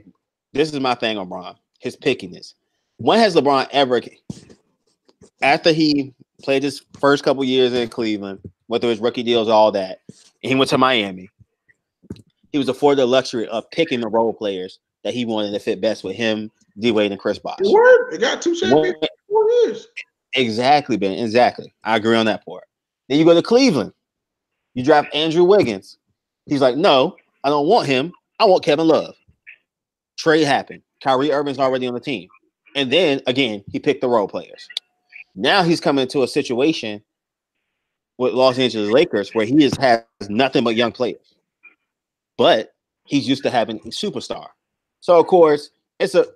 is my thing on Bron. His pickiness. When has LeBron ever, after he played his first couple years in Cleveland, went through his rookie deals, all that, and he went to Miami, he was afforded the luxury of picking the role players that he wanted to fit best with him, D-Wade, and Chris Bosh. It got 2 champions in 4 years. Exactly, Ben. Exactly. I agree on that part. Then you go to Cleveland. You draft Andrew Wiggins. He's like, no, I don't want him. I want Kevin Love. Trade happened. Kyrie Irving's already on the team. And then, again, he picked the role players. Now he's coming into a situation with Los Angeles Lakers where he has nothing but young players. But he's used to having a superstar. So, of course,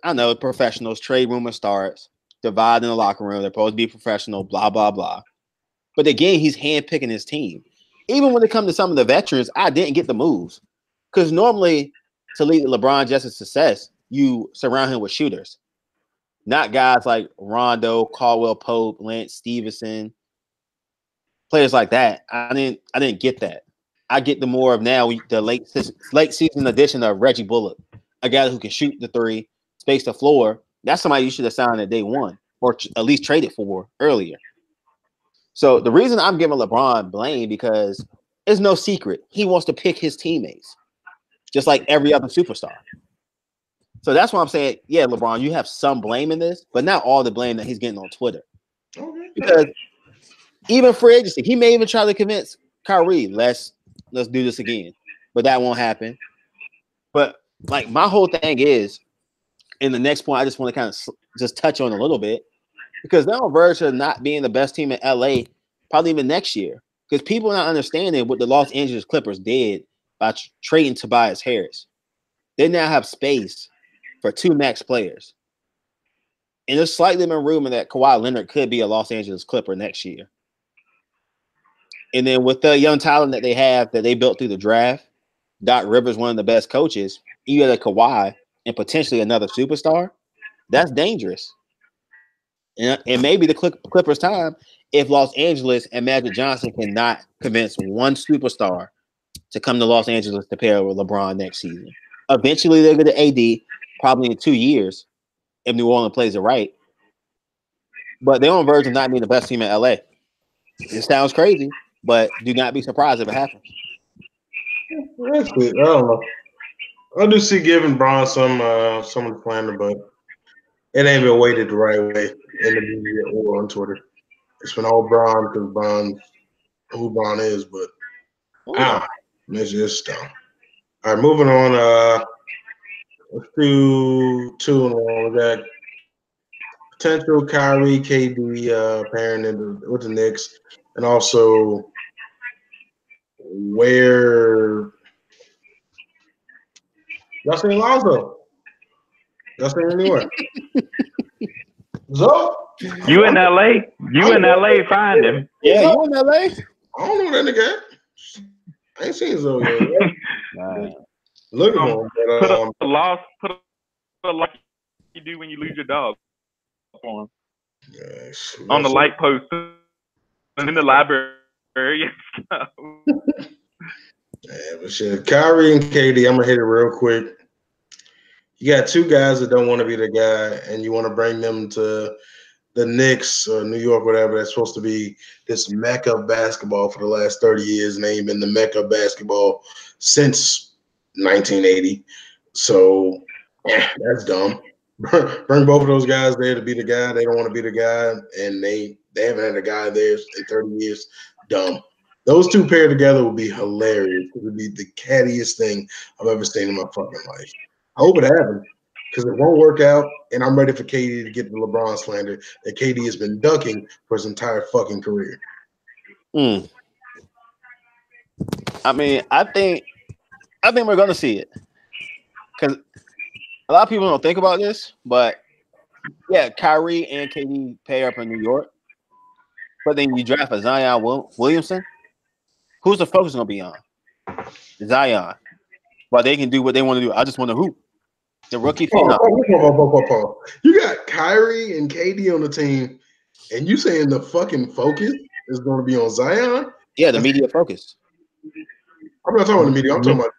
I know professionals, trade rumor starts, divide in the locker room. They're supposed to be professional, blah, blah, blah. But again, he's handpicking his team. Even when it comes to some of the veterans, I didn't get the moves. Because normally, to lead LeBron James' success, you surround him with shooters. Not guys like Rondo, Caldwell Pope, Lance Stevenson, players like that. I didn't get that. I get the more of now the late season addition of Reggie Bullock, a guy who can shoot the three, space the floor. That's somebody you should have signed at day one or at least traded for earlier. So the reason I'm giving LeBron blame because it's no secret. He wants to pick his teammates, just like every other superstar. So that's why I'm saying, yeah, LeBron, you have some blame in this, but not all the blame that he's getting on Twitter. Okay. Because even free agency, he may even try to convince Kyrie, let's do this again. But that won't happen. But like my whole thing is, in the next point, I just want to kind of just touch on a little bit because they're on verge of not being the best team in LA, probably even next year. Because people are not understanding what the Los Angeles Clippers did by trading Tobias Harris. They now have space for 2 max players. And there's slightly been rumor that Kawhi Leonard could be a Los Angeles Clipper next year. And then with the young talent that they have that they built through the draft, Doc Rivers, one of the best coaches, you got a Kawhi and potentially another superstar, that's dangerous. And maybe the Clippers' time if Los Angeles and Magic Johnson cannot convince one superstar to come to Los Angeles to pair with LeBron next season. Eventually, they're going to AD, probably in 2 years, if New Orleans plays it right. but they're on verge of not being the best team in LA. It sounds crazy, but do not be surprised if it happens. That's it. I don't know. I do see giving Braun some of the slander, but it ain't been weighted the right way in the media or on Twitter. It's been all Braun because Braun, who Braun is, but it's just dumb. All right, moving on. Let's do 2 and 1. We got potential Kyrie, KD pairing with the Knicks, and also where y'all seen Lonzo? Y'all seen anywhere? So you in LA? You in LA? Find him. Yeah, you in LA? I don't know that nigga. I ain't seen Zoe yet. Looking for him, but put a loss like you do when you lose your dog for him. Yes, on the light post in the library and stuff. Yeah, but shit, Kyrie and KD, I'm gonna hit it real quick. You got 2 guys that don't want to be the guy, and you want to bring them to the Knicks or New York, whatever. That's supposed to be this mecca of basketball for the last 30 years, and they ain't been the mecca of basketball since 1980. So, that's dumb. Bring both of those guys there to be the guy. They don't want to be the guy, and they haven't had a guy there in 30 years. Dumb. Those 2 paired together would be hilarious. It would be the cattiest thing I've ever seen in my fucking life. I hope it happens because it won't work out, and I'm ready for KD to get the LeBron slander that KD has been ducking for his entire fucking career. I mean, I think we're gonna see it because a lot of people don't think about this, but yeah, Kyrie and KD pair up in New York, but then you draft a Zion Williamson. Who's the focus gonna be on? Zion. But they can do what they want to do. I just want to hoop. The rookie phenom. You got Kyrie and KD on the team, and you saying the fucking focus is going to be on Zion? Yeah, the media focus. I'm not talking about the media. I'm talking about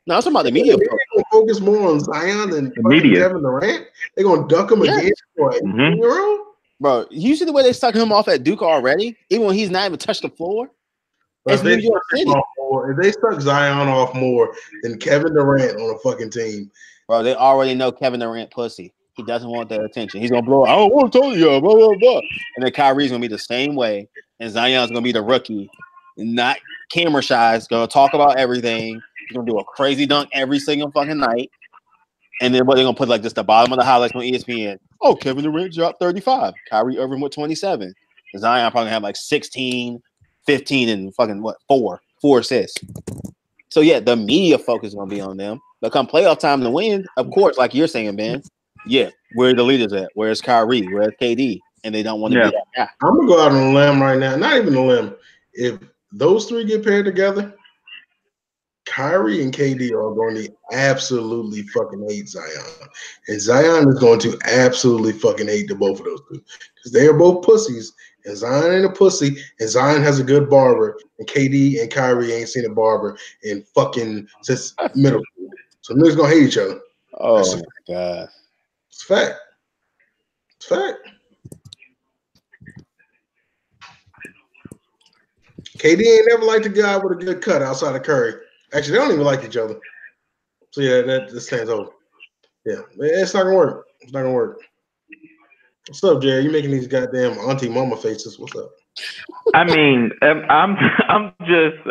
no, I'm talking about the media. They're going to focus more on Zion than fucking Kevin Durant. They're going to duck him again for a 18-year-old? Bro, you see the way they stuck him off at Duke already, even when he's not even touched the floor. It's New York City. If they stuck Zion off more than Kevin Durant on a fucking team, bro, they already know Kevin Durant pussy. He doesn't want the attention. He's gonna blow. I don't want to tell you, blah blah blah. And then Kyrie's gonna be the same way, and Zion's gonna be the rookie, not camera shy. He's gonna talk about everything. He's gonna do a crazy dunk every single fucking night. And then what they're gonna put like just the bottom of the highlights on ESPN. Oh, Kevin Durant dropped 35. Kyrie Irving with 27. Zion probably have like 16, 15, and fucking four assists. So yeah, the media focus is gonna be on them. But come playoff time to win, of course, like you're saying, Ben. Yeah, where are the leaders at? Where's Kyrie? Where's KD? And they don't want to be that guy. I'm gonna go out on a limb right now. Not even a limb. If those 3 get paired together, Kyrie and KD are going to absolutely fucking hate Zion. And Zion is going to absolutely fucking hate the both of those 2. Because they are both pussies. And Zion ain't a pussy. And Zion has a good barber. And KD and Kyrie ain't seen a barber in fucking since middle school. So niggas gonna hate each other. Oh my god. It's fact. It's fact. KD ain't never liked a guy with a good cut outside of Curry. Actually, they don't even like each other. So yeah, that stands over. Yeah, it's not gonna work. It's not gonna work. What's up, Jay? You making these goddamn auntie mama faces? What's up? I mean, I'm just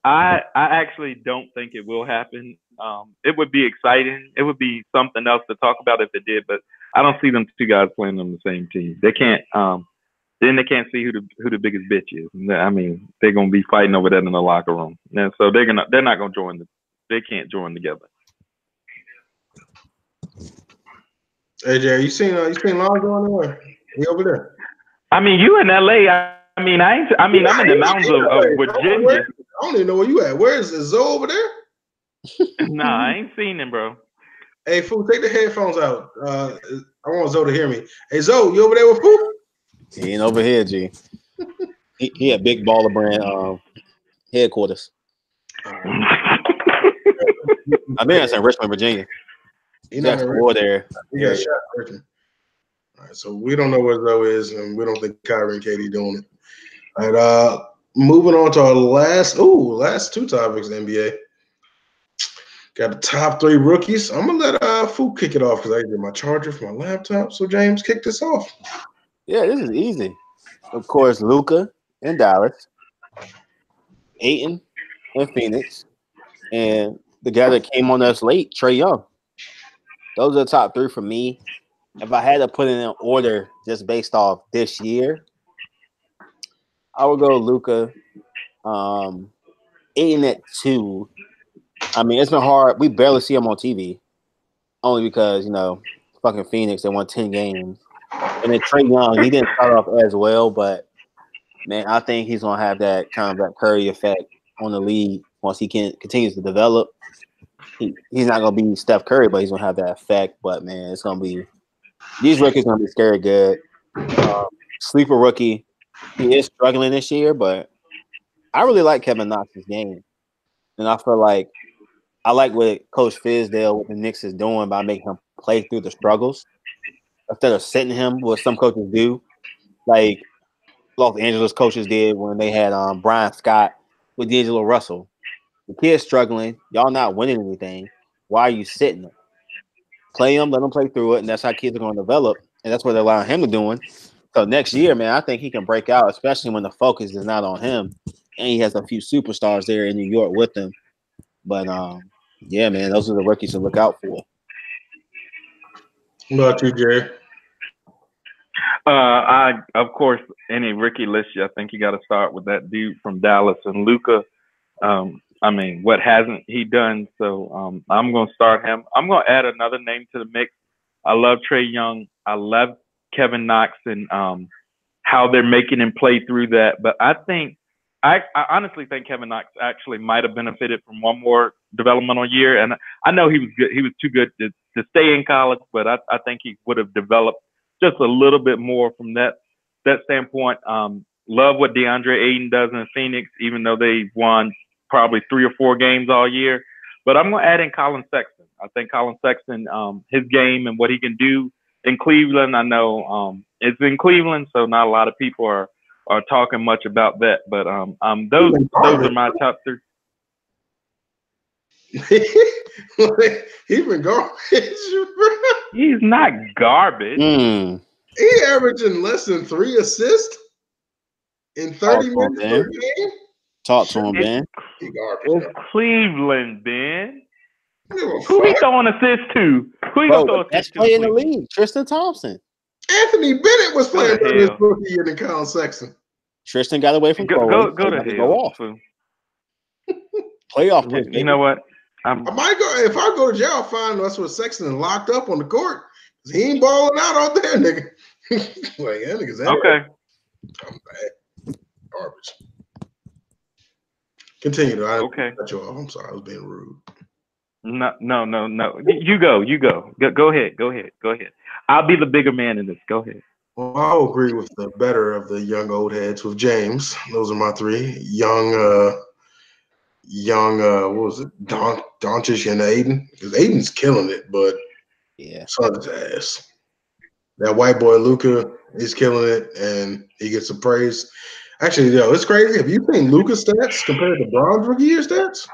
I actually don't think it will happen. It would be exciting. It would be something else to talk about if it did, but I don't see them 2 guys playing on the same team. They can't. Then they can't see who the biggest bitch is. I mean, they're gonna be fighting over that in the locker room, and so they're not gonna join. They can't join together. Hey Jay, you seen Lonzo anywhere? He over there? I mean, you in LA. I'm in the mountains of Virginia. I don't even know where you at. Where is Zoe over there? Nah, I ain't seen him, bro. Hey, fool, take the headphones out. I want Zoe to hear me. Hey, Zoe, you over there with fool? He ain't over here, G. he had big baller brand headquarters. I think that's in Richmond, Virginia. He's not war there. He got shot in Richmond. All right, so we don't know where Zoe is, and we don't think Kyrie and Katie doing it. All right, moving on to our last two topics in the NBA. Got the top 3 rookies. I'm gonna let Fu kick it off because I get my charger for my laptop. So James, kick this off. Yeah, this is easy. Of course, Luka in Dallas, Ayton in Phoenix, and the guy that came on us late, Trae Young. Those are the top 3 for me. If I had to put it in order just based off this year, I would go Luka, Ayton at 2. I mean, it's been hard. We barely see him on TV, only because fucking Phoenix, they won 10 games, and then Trae Young, he didn't start off as well, but man, I think he's gonna have that kind of that Curry effect on the league once he continues to develop. He's not gonna be Steph Curry, but he's gonna have that effect. But man, it's gonna be these rookies gonna be scary good. Sleeper rookie, he is struggling this year, but I really like Kevin Knox's game, and I feel like I like what Coach Fizdale with the Knicks is doing by making him play through the struggles instead of sitting him, what some coaches do, like Los Angeles coaches did when they had Brian Scott with D'Angelo Russell. The kid's struggling. Y'all not winning anything. Why are you sitting them? Play them, let them play through it, and that's how kids are going to develop. And that's what they're allowing him to doing. So next year, man, I think he can break out, especially when the focus is not on him, and he has a few superstars there in New York with him. But yeah, man, those are the rookies to look out for. What about you, Jerry? Of course, any rookie list, I think you got to start with that dude from Dallas and Luka. I mean, what hasn't he done? So I'm going to start him. I'm going to add another name to the mix. I love Trae Young. I love Kevin Knox and how they're making him play through that. But I honestly think Kevin Knox actually might have benefited from one more developmental year. And I know he was good. He was too good to stay in college, but I think he would have developed just a little bit more from that standpoint. Love what DeAndre Ayton does in Phoenix, even though they won probably 3 or 4 games all year. But I'm going to add in Colin Sexton. I think Colin Sexton, his game and what he can do in Cleveland, I know it's in Cleveland, so not a lot of people are talking much about that. But those are my top 3. He's been garbage. He's not garbage. He averaging less than 3 assists in 30 minutes per game. Talk to him, Ben. It's Cleveland, Ben. Who he throwing assists to? Who he gonna throw assists to? Play in the league. Tristan Thompson. Anthony Bennett was playing better this rookie year than Colin Sexton. Tristan got away from go to hell. Go off. Playoff push, you know what? I might go if I go to jail. I'll find that's what Sexton locked up on the court. He ain't balling out out there, nigga. Like that nigga's okay. I'm bad. Garbage. Continue. Okay. Cut you off. I'm sorry. I was being rude. No. You go. Go ahead. I'll be the bigger man in this. Go ahead. Well, I'll agree with the better of the young old heads with James. Those are my 3. Young, what was it? Doncic and Ayton. Because Ayton's killing it, but son his ass. That white boy Luka is killing it, and he gets some praise. Actually, it's crazy. Have you seen Luka's stats compared to Bron's rookie year stats?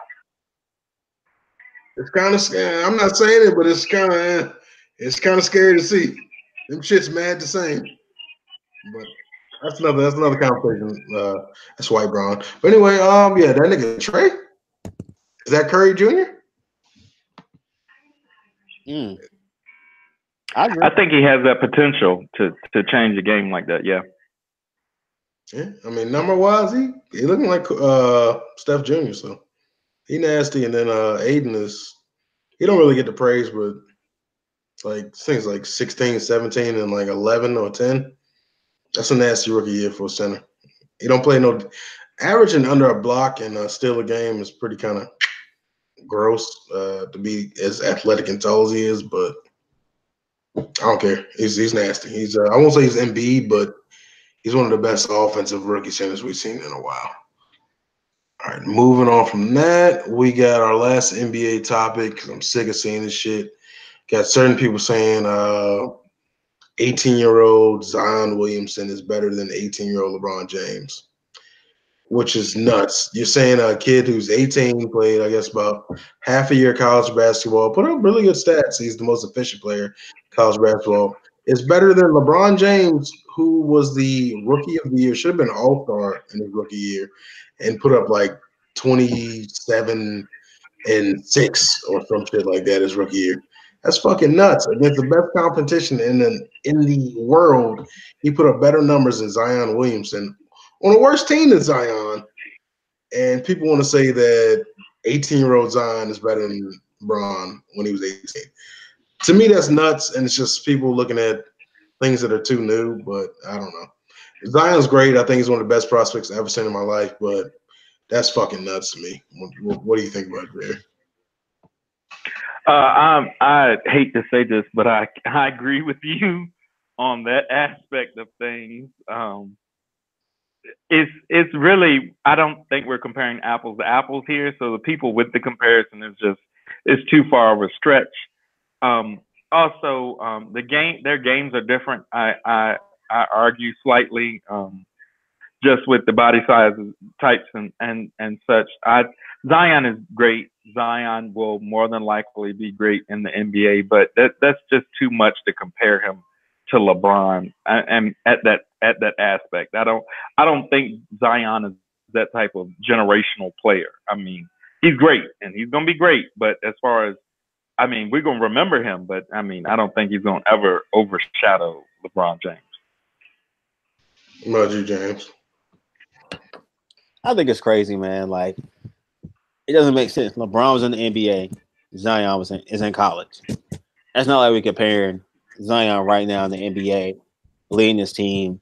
It's kind of scary. I'm not saying it, but it's kind of scary to see. Them shit's mad the same. But that's another conversation. That's white Bron. But anyway, that nigga Trae. Is that Curry Jr.? I think he has that potential to change the game like that. Yeah. Yeah, I mean, number wise, he looking like Steph Jr. So he nasty, and then Ayton he don't really get the praise, but like things like 16, 17, and like 11 or 10. That's a nasty rookie year for a center. He don't play no averaging under a block and steal a game is pretty kind of gross to be as athletic and tall as he is, but I don't care. He's nasty. He's I won't say he's Embiid, but he's one of the best offensive rookie centers we've seen in a while. All right, moving on from that, we got our last NBA topic because I'm sick of seeing this shit. Got certain people saying 18-year-old Zion Williamson is better than 18-year-old LeBron James, which is nuts. You're saying a kid who's 18 played, I guess, about half a year college basketball, put up really good stats. He's the most efficient player in college basketball. Is better than LeBron James, who was the rookie of the year, should have been all-star in his rookie year, and put up like 27 and 6 or some shit like that his rookie year. That's fucking nuts. Against the best competition in the world, he put up better numbers than Zion Williamson on a worse team than Zion. And people want to say that 18-year-old Zion is better than Bron when he was 18. To me, that's nuts, and it's just people looking at things that are too new, but I don't know. Zion's great. I think he's one of the best prospects I've ever seen in my life, but that's fucking nuts to me. What do you think about it, Jerry? I hate to say this, but I agree with you on that aspect of things. It's really, I don't think we're comparing apples to apples here. So the people with the comparison it's too far of a stretch. Also, their games are different. I argue slightly, just with the body size types and such. Zion is great. Zion will more than likely be great in the NBA, but that's just too much to compare him to LeBron and at that aspect. I don't think Zion is that type of generational player. I mean, he's great and he's gonna be great, but as far as we're gonna remember him, but I don't think he's gonna ever overshadow LeBron James. What about you, James? I think it's crazy, man. Like, it doesn't make sense. LeBron was in the NBA. Zion is in college. That's not like we're comparing Zion right now in the NBA, leading his team.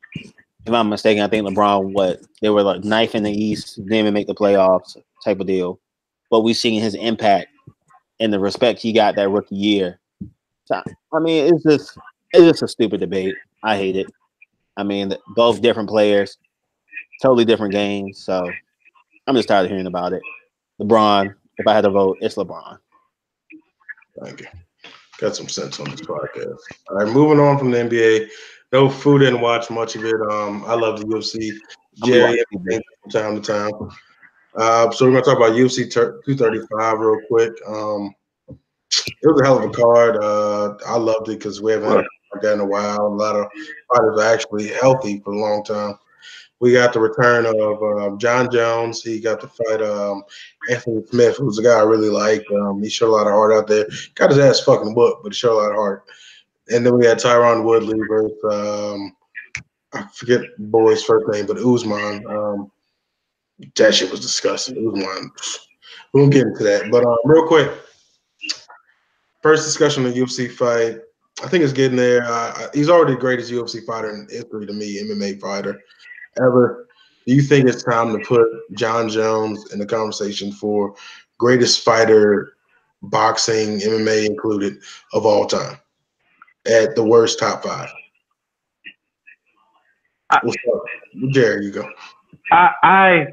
If I'm mistaken, I think LeBron, they were like ninth in the East, didn't even make the playoffs type of deal. But we've seen his impact and the respect he got that rookie year. So, it's just a stupid debate. I hate it. Both different players, totally different games. So I'm just tired of hearing about it. LeBron, if I had to vote, it's LeBron. Thank you. Got some sense on this podcast. All right, moving on from the NBA. No, Food didn't watch much of it. I love the UFC. Jerry, from time to time. So we're gonna talk about UFC 235 real quick. It was a hell of a card. I loved it because we haven't had a card like that in a while. A lot of fighters are actually healthy for a long time. We got the return of John Jones. He got to fight Anthony Smith, who's a guy I really like. He showed a lot of heart out there. Got his ass fucking whooped, but he showed a lot of heart. And then we had Tyron Woodley versus I forget the boy's first name, but Usman. That shit was disgusting. Usman. We won't get into that. But real quick, first discussion on the UFC fight. I think it's getting there. He's already the greatest UFC fighter in history to me, MMA fighter ever. Do you think it's time to put John Jones in the conversation for greatest fighter, boxing, MMA included, of all time, at the worst top 5? Jerry, you go. I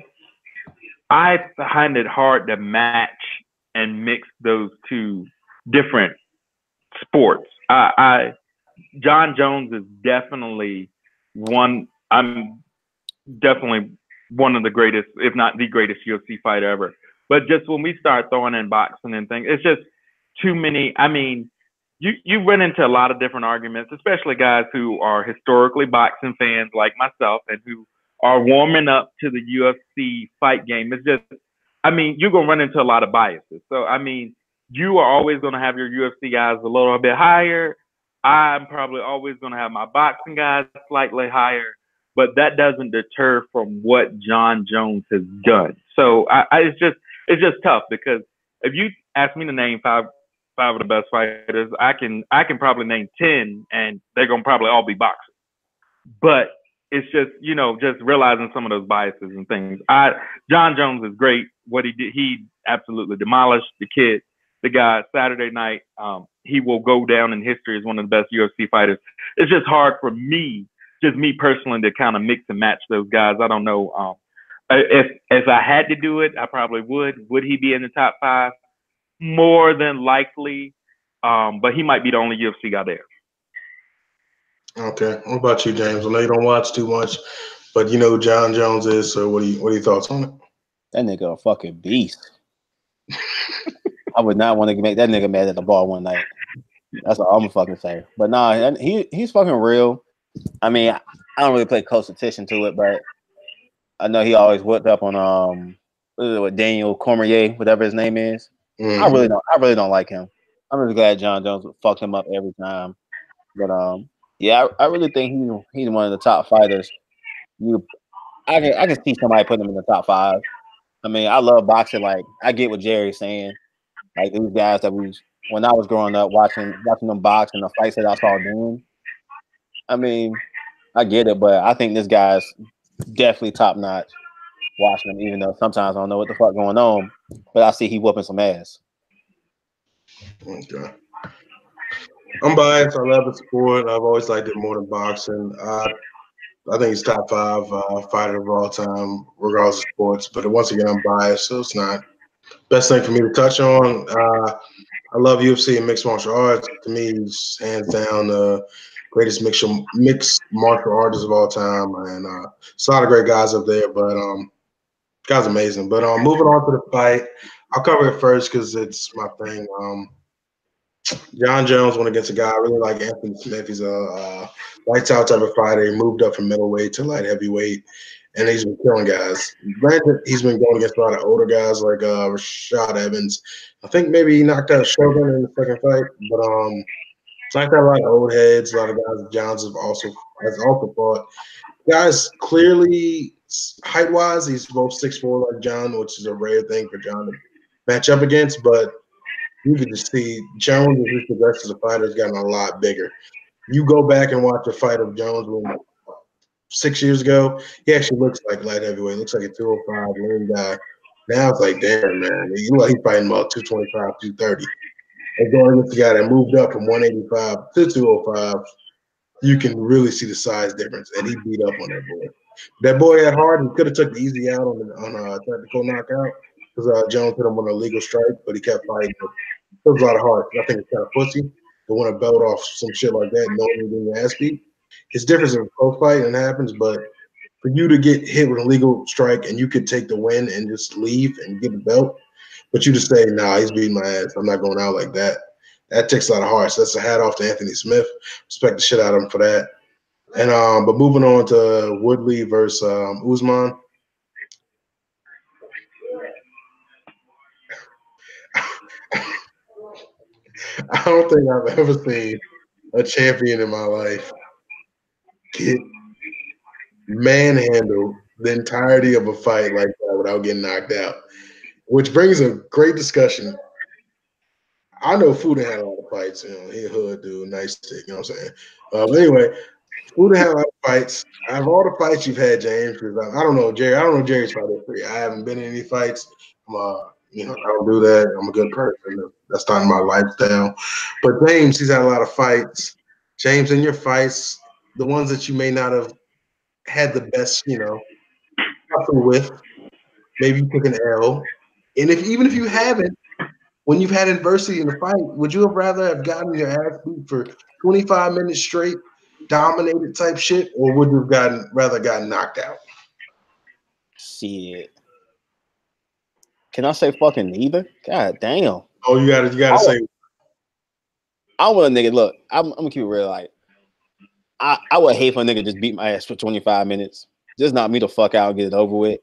find it hard to match and mix those two different sports. John Jones is definitely one. I'm definitely one of the greatest, if not the greatest UFC fighter ever. But just when we start throwing in boxing and things, it's just too many. You run into a lot of different arguments, especially guys who are historically boxing fans like myself and who are warming up to the UFC fight game. It's just, you're going to run into a lot of biases. So, you are always going to have your UFC guys a little bit higher. I'm probably always going to have my boxing guys slightly higher, but that doesn't deter from what John Jones has done. So it's just tough because if you ask me to name five of the best fighters, I can probably name 10 and they're going to probably all be boxers. But it's just, just realizing some of those biases and things. John Jones is great. What he did, he absolutely demolished the guy Saturday night. He will go down in history as one of the best UFC fighters. It's just hard for me, just me personally, to kind of mix and match those guys. I don't know. If I had to do it, I probably would. Would he be in the top 5? More than likely. But he might be the only UFC guy there. Okay. What about you, James? I know you don't watch too much, but you know who John Jones is. So what are your thoughts on it? That nigga a fucking beast. I would not want to make that nigga mad at the bar one night. That's all I'm gonna fucking say. But nah, he's fucking real. I mean, I don't really pay close attention to it, but I know he always whipped up on what is it, with Daniel Cormier, whatever his name is. I Mm-hmm. really don't like him. I'm just glad John Jones fucked him up every time. But yeah, I really think he's one of the top fighters. You, I can see somebody putting him in the top five. I mean, I love boxing. Like I get what Jerry's saying. Like these guys that when I was growing up watching them box and the fights that I saw then. I mean, I get it, but I think this guy's definitely top notch. Watching him, even though sometimes I don't know what the fuck going on, but I see he whooping some ass. Okay. I'm biased. I love the sport. I've always liked it more than boxing. I think he's top five fighter of all time, regardless of sports. But once again, I'm biased, so it's not best thing for me to touch on. I love UFC and mixed martial arts. To me, he's hands down the greatest mixed martial artist of all time, and it's a lot of great guys up there. But guy's amazing. But moving on to the fight, I'll cover it first because it's my thing. John Jones went against a guy I really like, Anthony Smith. He's a lights out type of fighter. He moved up from middleweight to light heavyweight, and he's been killing guys. Granted, he's been going against a lot of older guys like Rashad Evans. I think maybe he knocked out Shogun in the second fight, but it's knocked out a lot of old heads. A lot of guys Johns has also fought. Guys, clearly height wise, he's both 6'4" like John, which is a rare thing for John to match up against, but you could just see Jones as he progresses as a fighter has gotten a lot bigger. You go back and watch a fight of Jones when 6 years ago, he actually looks like light heavyweight. Looks like a 205 lean guy. Now it's like, damn, man, he look like he's fighting about 225, 230. And going against the guy that moved up from 185 to 205, you can really see the size difference. And he beat up on that boy. That boy had hard. He could have took the easy out on a technical knockout because Jones hit him on a legal strike, but he kept fighting. It was a lot of heart. I think it's kind of pussy to win a belt off some shit like that, knowing you're getting your ass beat. It's different in a pro fight and it happens, but for you to get hit with a legal strike and you could take the win and just leave and get the belt, but you just say, nah, he's beating my ass. I'm not going out like that. That takes a lot of heart. So that's a hat off to Anthony Smith. Respect the shit out of him for that. And but moving on to Woodley versus Usman. I don't think I've ever seen a champion in my life get manhandled the entirety of a fight like that without getting knocked out. Which brings a great discussion. I know Fuda had a lot of fights. He a hood dude, nice chick. You know what I'm saying? But anyway, Fuda had a lot of fights. Out of all the fights you've had, James, because I don't know Jerry. I don't know Jerry's fight history. I haven't been in any fights. I don't do that. I'm a good person. That's not my lifestyle. But James, he's had a lot of fights. James, in your fights, the ones that you may not have had the best, suffer with, maybe you took an L. And even if you haven't, when you've had adversity in the fight, would you have rather have gotten your ass beat for 25 minutes straight, dominated type shit, or would you have rather gotten knocked out? Shit. Can I say fucking neither? God damn. Oh, you gotta say. I want a nigga. Look, I'm gonna keep it real. Like, I would hate for a nigga just beat my ass for 25 minutes. Just knock me the fuck out and get it over with.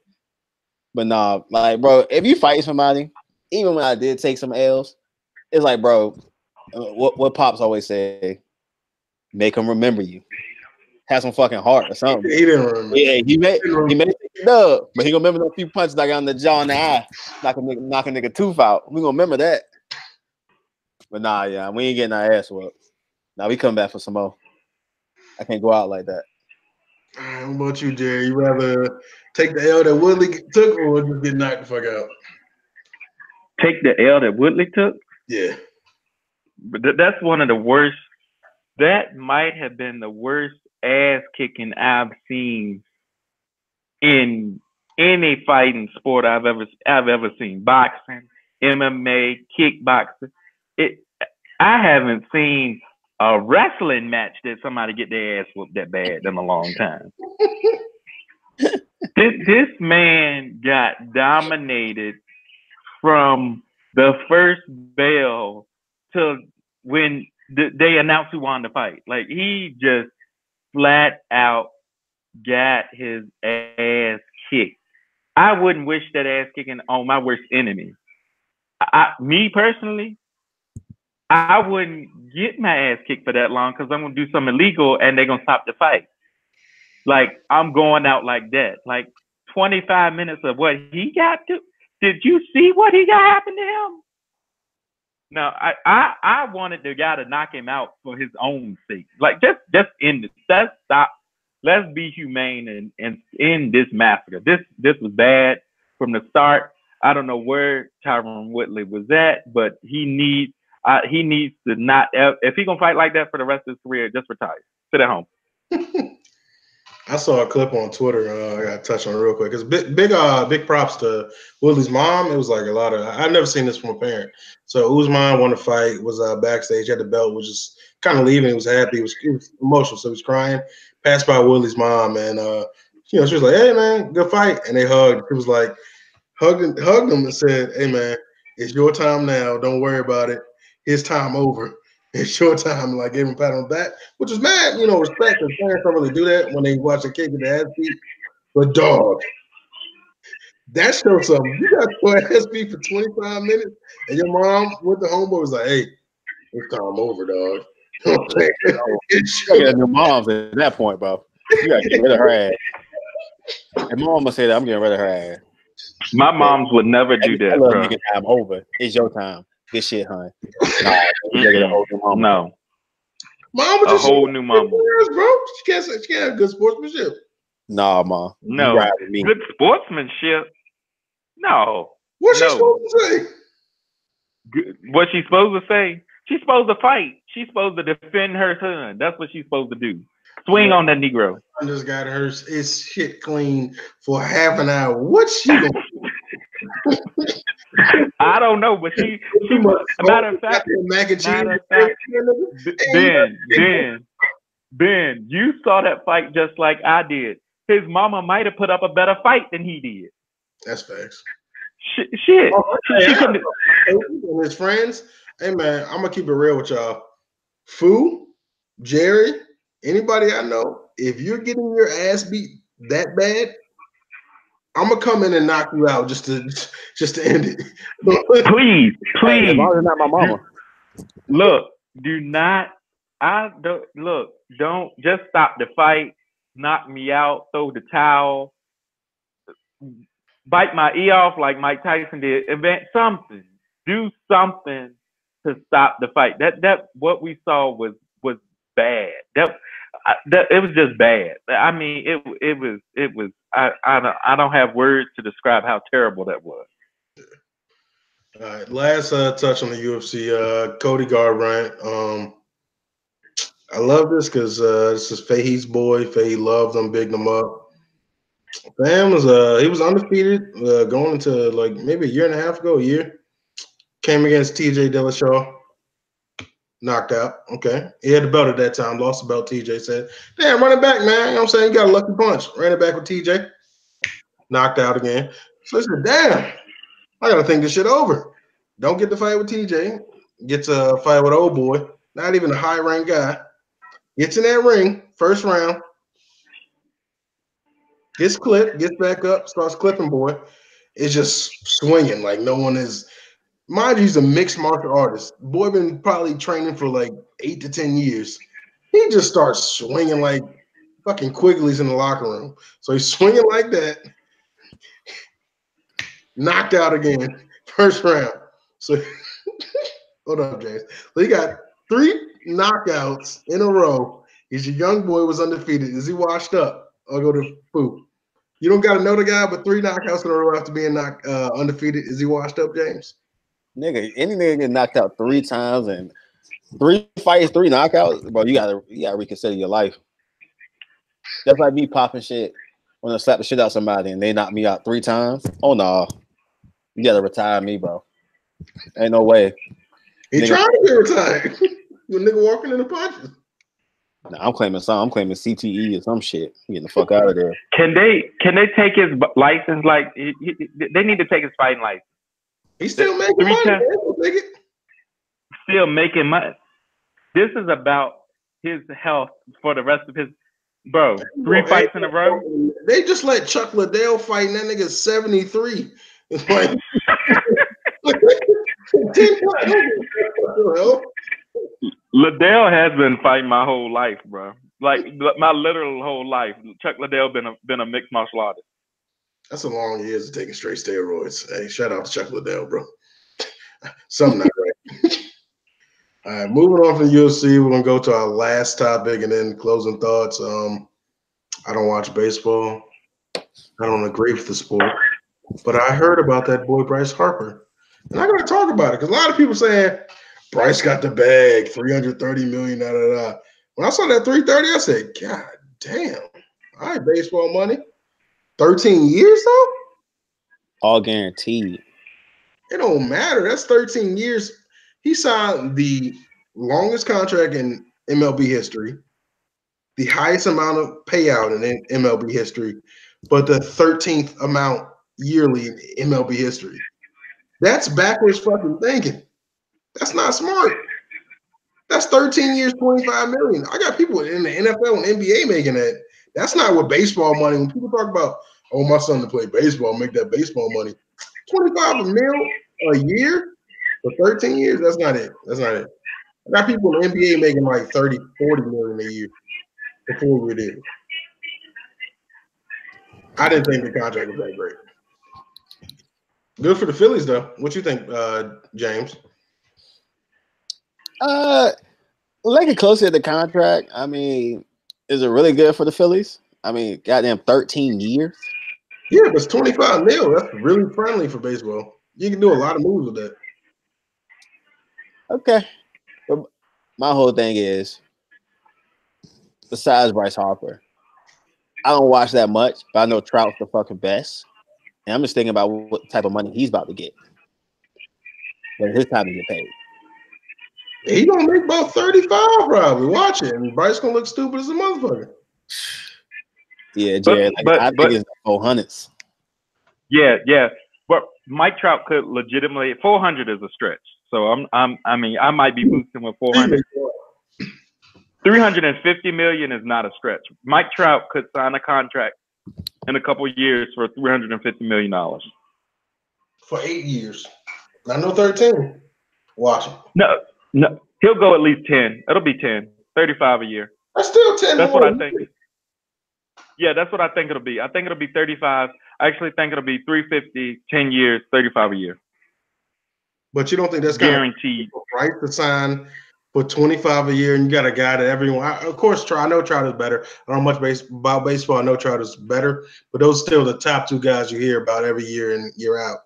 But nah, like, bro, if you fight somebody, even when I did take some L's, it's like, bro, what Pops always say, make them remember you. Have some fucking heart or something. He didn't remember. Yeah, he may take it up, but he gonna remember those few punches I got on the jaw and the eye, knock a nigga tooth out. We gonna remember that. But nah, yeah, we ain't getting our ass whooped. Now we come back for some more. I can't go out like that. How about you, Jerry? You rather take the L that Woodley took or just get knocked the fuck out? Take the L that Woodley took? Yeah. But that's one of the worst. That might have been the worst ass kicking I've seen in any fighting sport I've ever seen. Boxing, MMA, kickboxing. I haven't seen a wrestling match that somebody get their ass whooped that bad in a long time. This man got dominated from the first bell to when they announced who won the fight. Like, he just flat out got his ass kicked. I wouldn't wish that ass kicking on my worst enemy. Me personally, I wouldn't get my ass kicked for that long because I'm gonna do something illegal and they're gonna stop the fight. Like, I'm going out like that. Like, 25 minutes of what he got to. Did you see what he got happen to him? No, I wanted the guy to knock him out for his own sake. Like, just end it. Let's stop. Let's be humane and end this massacre. This was bad from the start. I don't know where Tyron Woodley was at, but he needs to not. If he gonna fight like that for the rest of his career, just retire. Sit at home. I saw a clip on Twitter. I got to touch on it real quick. Because big props to Woodley's mom. It was like a lot of. I've never seen this from a parent. So Usman won the fight. Was backstage. Had the belt. Was just kind of leaving. He was happy. He was emotional. So he was crying. Passed by Woodley's mom, and she was like, "Hey man, good fight." And they hugged. He was like, hugged him and said, "Hey man, it's your time now. Don't worry about it. His time over. It's your time." Like, gave him a pat on the back, which was mad, respect. Because parents don't really do that when they watch a kid get their ass beat. But dog, that shows something. You got your ass beat for 25 minutes, and your mom with the homeboy was like, "Hey, it's time over, dog." You got your moms at that point, bro. You got to get rid of her ass. And mom must say that I'm getting rid of her ass. My moms would never do that, bro. Nigga, time over. It's your time. Good shit, honey. No. Mama just a whole new mama, bro. She can't have good sportsmanship. Nah, ma. No. Good sportsmanship. No. What's she supposed to say? What she's supposed to say? She's supposed to fight. She's supposed to defend her son. That's what she's supposed to do. Swing on that Negro. I just got his shit clean for half an hour. What's she gonna do? I don't know, but she matter of fact, Ben, you saw that fight just like I did. His mama might have put up a better fight than he did. That's facts. Shit. And his friends, hey man, I'm gonna keep it real with y'all. Fu, Jerry, anybody I know, if you're getting your ass beat that bad, I'm gonna come in and knock you out just to end it. Please. As long as it's not my mama. Look, don't just stop the fight, knock me out, throw the towel, bite my ear off like Mike Tyson did. Invent something. Do something to stop the fight. That what we saw was bad. That it was just bad. I mean, it was. I don't have words to describe how terrible that was. All right, last touch on the UFC. Cody Garbrandt. I love this because this is Fahey's boy. Fahey loved him, bigged him up. Fam was he was undefeated going into like maybe a year and a half ago. Came against TJ Dillashaw. Knocked out. Okay. He had the belt at that time. Lost the belt. TJ said, "Damn, run it back, man." You know what I'm saying? You got a lucky punch. Ran it back with TJ. Knocked out again. So he said, "Damn, I got to think this shit over." Don't get the fight with TJ. Gets a fight with old boy. Not even a high-ranked guy. Gets in that ring. First round. Gets clipped. Gets back up. Starts clipping boy. It's just swinging like no one is. Mind you, he's a mixed martial artist. Boy been probably training for like 8 to 10 years. He just starts swinging like fucking Quigley's in the locker room. So he's swinging like that. Knocked out again. First round. So hold up, James. So he got 3 knockouts in a row. He's a young boy, was undefeated. Is he washed up? I'll go to Fu. You don't got to know the guy, but 3 knockouts in a row after being undefeated. Is he washed up, James? Nigga, any nigga get knocked out 3 times and 3 fights, 3 knockouts, bro, you gotta reconsider your life. That's like me popping shit when I slap the shit out of somebody and they knock me out 3 times. Oh no, you gotta retire me, bro. Ain't no way. He trying to get retired. You a nigga walking in the punches. Nah, I'm claiming CTE or some shit. Getting the fuck out of there. Can they take his license? Like they need to take his fighting license. He's still making money. Man. Nigga. Still making money. This is about his health for the rest of his. Bro, 3 fights in a row. They just let Chuck Liddell fight, and that nigga's 73. It's like 10 Liddell has been fighting my whole life, bro. Like my literal whole life. Chuck Liddell been a mixed martial artist. That's a long years of taking straight steroids. Hey, shout out to Chuck Liddell, bro. Something not right. All right, moving on from UFC, we're gonna go to our last topic and then closing thoughts. I don't watch baseball. I don't agree with the sport, but I heard about that boy Bryce Harper, and I gotta talk about it because a lot of people saying Bryce got the bag, $330 million. Da, da, da. When I saw that 330, I said, God damn! All right, baseball money. 13 years though? All guaranteed. It don't matter. That's 13 years. He signed the longest contract in MLB history, the highest amount of payout in MLB history, but the 13th amount yearly in MLB history. That's backwards fucking thinking. That's not smart. That's 13 years, 25 million. I got people in the NFL and NBA making that. That's not what baseball money. When people talk about, oh, my son to play baseball, make that baseball money. 25 mil a year for 13 years, that's not it. That's not it. I got people in the NBA making like 30, 40 million a year before we did. I didn't think the contract was that great. Good for the Phillies, though. What you think, James? Looking closer at the contract, I mean, is it really good for the Phillies? I mean, goddamn 13 years. Yeah, but it's 25 mil. That's really friendly for baseball. You can do a lot of moves with that. Okay. But my whole thing is, besides Bryce Harper, I don't watch that much, but I know Trout's the fucking best. And I'm just thinking about what type of money he's about to get. When it's his time to get paid. He gonna make about 35 probably. Watch it. And Bryce gonna look stupid as a motherfucker. Yeah, Jared. I think it's 400s. Yeah. But Mike Trout could legitimately 400 is a stretch. So I mean I might be boosting with 400. 350 million is not a stretch. Mike Trout could sign a contract in a couple of years for $350 million. For 8 years. Not no 13. Watch it. No. He'll go at least 10. It'll be 10. 35 a year. That's still 10 That's more. what I think. Yeah, that's what I think it'll be. I think it'll be 35. I actually think it'll be 350, 10 years, 35 a year. But you don't think that's guaranteed right to sign for 25 a year, and you got a guy that everyone, of course, I know Trout is better. I don't know much about baseball. I know Trout is better, but those are still the top two guys you hear about every year in, year out.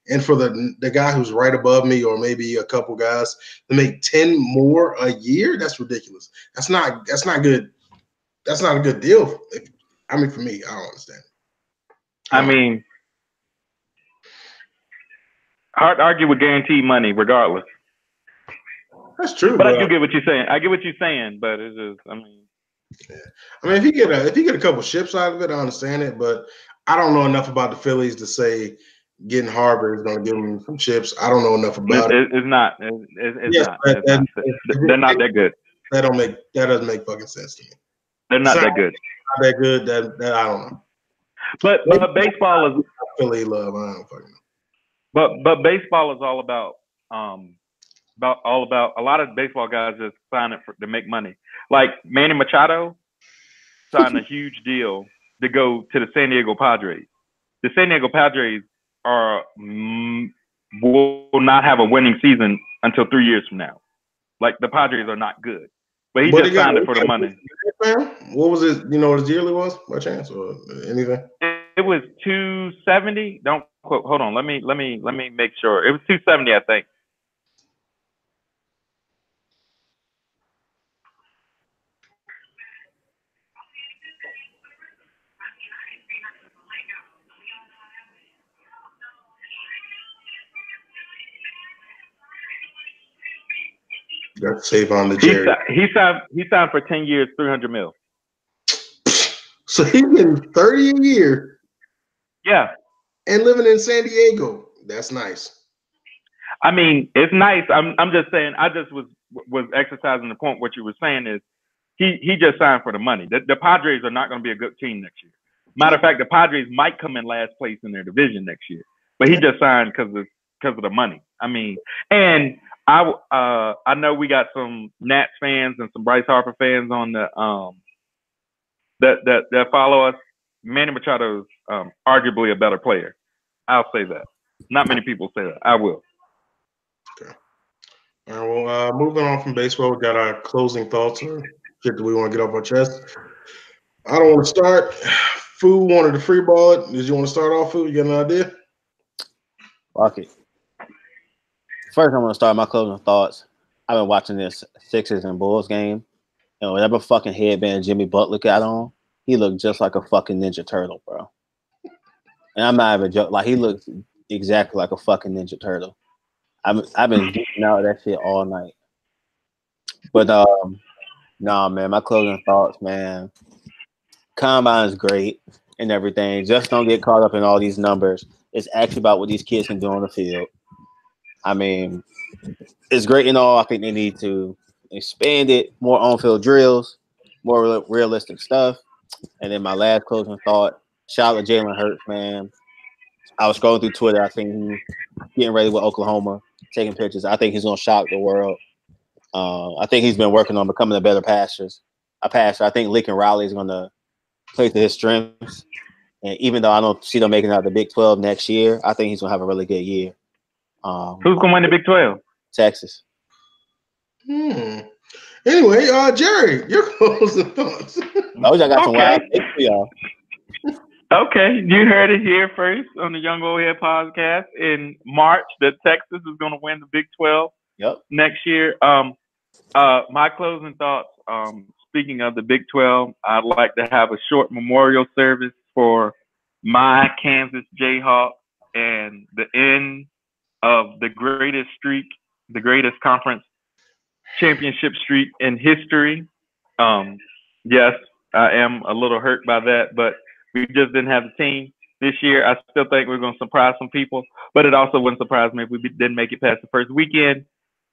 And for the guy who's right above me, or maybe a couple guys, to make 10 more a year, that's ridiculous. That's not good. That's not a good deal. I mean, for me, I don't understand. I mean, hard to argue with guaranteed money, regardless. That's true. But I do get what you're saying. I get what you're saying, but it's just, I mean. Yeah. I mean, if you get a couple ships out of it, I understand it, but I don't know enough about the Phillies to say getting Harvard is going to give them some chips. I don't know enough about it. It's not. It's not. They're not that good. That doesn't make fucking sense to me. They're not that good. Not that good. That I don't know. But baseball is Philly love. I don't fucking know. But baseball is all about a lot of baseball guys just sign it to make money. Like Manny Machado signed a huge deal to go to the San Diego Padres. The San Diego Padres will not have a winning season until 3 years from now. Like the Padres are not good, but he just signed it for the money. What was it? You know what his yearly was by chance or anything? It was 270. Don't quote. Hold on. Let me make sure. It was 270, I think. That's Savon the Jerry. He signed for 10 years, $300 million. So he's getting 30 a year. Yeah. And living in San Diego. That's nice. I mean, it's nice. I'm just saying. I just was exercising the point. What you were saying is he just signed for the money. The Padres are not going to be a good team next year. Matter of fact, the Padres might come in last place in their division next year. But he just signed because of the money. I mean, and I know we got some Nats fans and some Bryce Harper fans on the that follow us. Manny Machado is arguably a better player. I'll say that. Not many people say that. I will. Okay. All right. Well, moving on from baseball, we got our closing thoughts or shit that we want to get off our chest. I don't want to start. Fu wanted to free ball it. Did you want to start off, Fu? You got an idea? Fuck it. First, I'm going to start my closing thoughts. I've been watching this Sixers and Bulls game. And whatever fucking headband Jimmy Butler got on, he looked just like a fucking Ninja Turtle, bro. And I'm not even joking. Like, he looks exactly like a fucking Ninja Turtle. I've been geeking out that shit all night. But, nah, man, my closing thoughts, man. Combine is great and everything. Just don't get caught up in all these numbers. It's actually about what these kids can do on the field. I mean, it's great and all. I think they need to expand it, more on-field drills, more realistic stuff. And then my last closing thought, shout out to Jalen Hurts, man. I was scrolling through Twitter. I think he's getting ready with Oklahoma, taking pictures. I think he's going to shock the world. I think he's been working on becoming a better passer. I think Lincoln Riley is going to play to his strengths. And even though I don't see them making it out of the Big 12 next year, I think he's going to have a really good year. Who's going to win the Big 12? Texas. Anyway, Jerry, your closing thoughts. I got some wild takes for y'all. Okay, you heard it here first on the Young Old Head podcast in March that Texas is going to win the Big 12 next year. My closing thoughts, speaking of the Big 12, I'd like to have a short memorial service for my Kansas Jayhawks and the end of the greatest streak, the greatest conference championship streak in history. Yes, I am a little hurt by that, but we just didn't have the team this year. I still think we're going to surprise some people, but it also wouldn't surprise me if we didn't make it past the first weekend.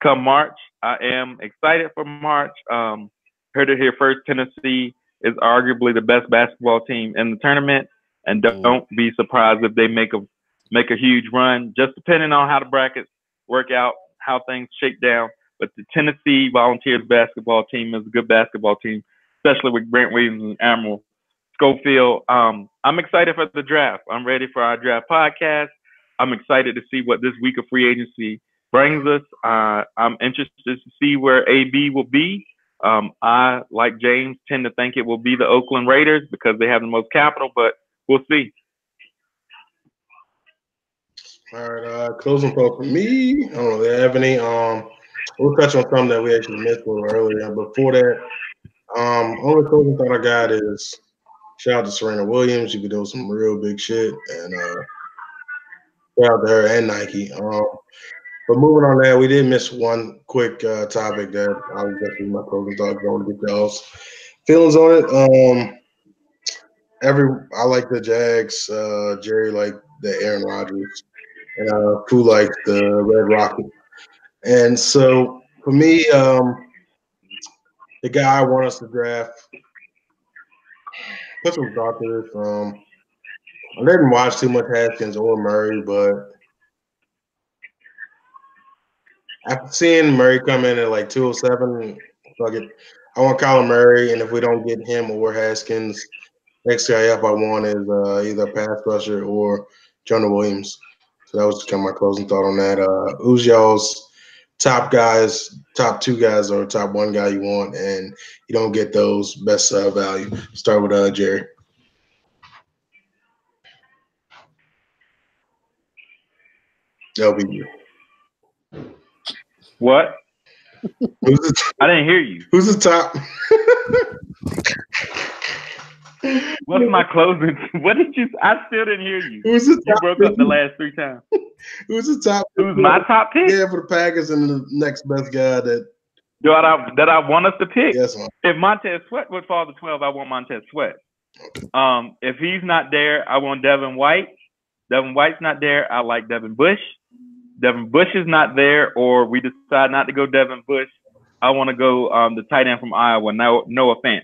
Come March, I am excited for March. Heard it here first. Tennessee is arguably the best basketball team in the tournament, and don't be surprised if they make a huge run, just depending on how the brackets work out, how things shake down. But the Tennessee Volunteers basketball team is a good basketball team, especially with Grant Williams and Admiral Schofield. I'm excited for the draft. I'm ready for our draft podcast. I'm excited to see what this week of free agency brings us. I'm interested to see where AB will be. I, like James, tend to think it will be the Oakland Raiders because they have the most capital, but we'll see. All right, closing thought for me. I don't know if they have any. We'll touch on something that we actually missed a little earlier. Before that, only closing thought I got is shout out to Serena Williams. She's been doing some real big shit, and shout out to her and Nike. But moving on there, we did miss one quick topic that I was definitely my closing thought. I want to get y'all's feelings on it. I like the Jags. Jerry like the Aaron Rodgers, and Pooh likes the Red Rocket. And so for me, the guy I want us to draft, put some thought to this. I didn't watch too much Haskins or Murray, but after seeing Murray come in at like 207, fuck it. I want Kyler Murray, and if we don't get him or Haskins, next guy up I want is either a pass rusher or Jonah Williams. So that was just kind of my closing thought on that. Who's y'all's top guys, top two guys, or top one guy you want, and you don't get those best value? Start with Jerry. That'll be you. What? I didn't hear you. Who's the top? What's my closing? What did you? I still didn't hear you. Who's the top? You broke up the last 3 times. Who's the top? Who's my top pick? Yeah, for the Packers and the next best guy that that I want us to pick. Yes, man. If Montez Sweat would fall to 12, I want Montez Sweat. If he's not there, I want Devin White. Devin White's not there, I like Devin Bush. Devin Bush is not there, or we decide not to go Devin Bush, I want to go the tight end from Iowa, Noah Fant.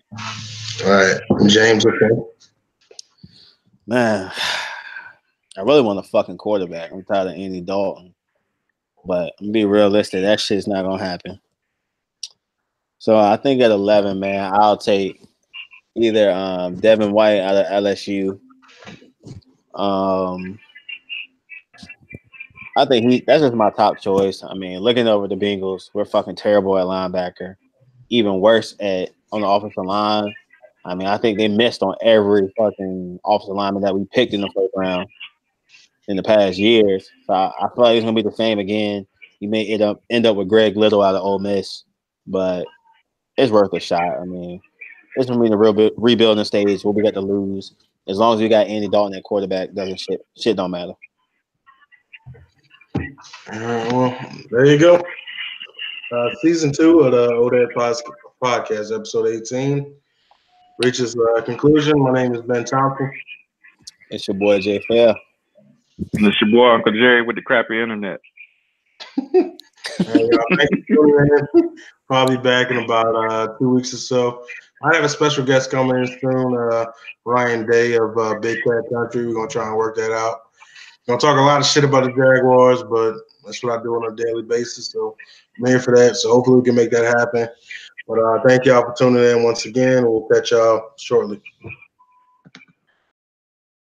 All right, James. Okay. Man, I really want a fucking quarterback. I'm tired of Andy Dalton. But I'm be realistic, that shit's not gonna happen. So I think at 11, man, I'll take either Devin White out of LSU. I think that's just my top choice. I mean, looking over the Bengals, we're fucking terrible at linebacker. Even worse on the offensive line. I mean, I think they missed on every fucking offensive lineman that we picked in the first round in the past years. So I feel like it's gonna be the same again. You may end up with Greg Little out of Ole Miss, but it's worth a shot. I mean, it's gonna be the real rebuilding stage where we got to lose. As long as we got Andy Dalton at quarterback, doesn't shit don't matter. Well, there you go. Season 2 of the ODAD podcast, episode 18, reaches conclusion. My name is Ben Thompson. It's your boy Jay Fair. And it's your boy Uncle Jerry with the crappy internet. Hey, thank you for tuning in. Probably back in about 2 weeks or so. I have a special guest coming in soon, Ryan Day of Big Cat Country. We're gonna try and work that out. Gonna talk a lot of shit about the Jaguars, but that's what I do on a daily basis. So I'm here for that. So hopefully we can make that happen. But thank y'all for tuning in once again. We'll catch y'all shortly.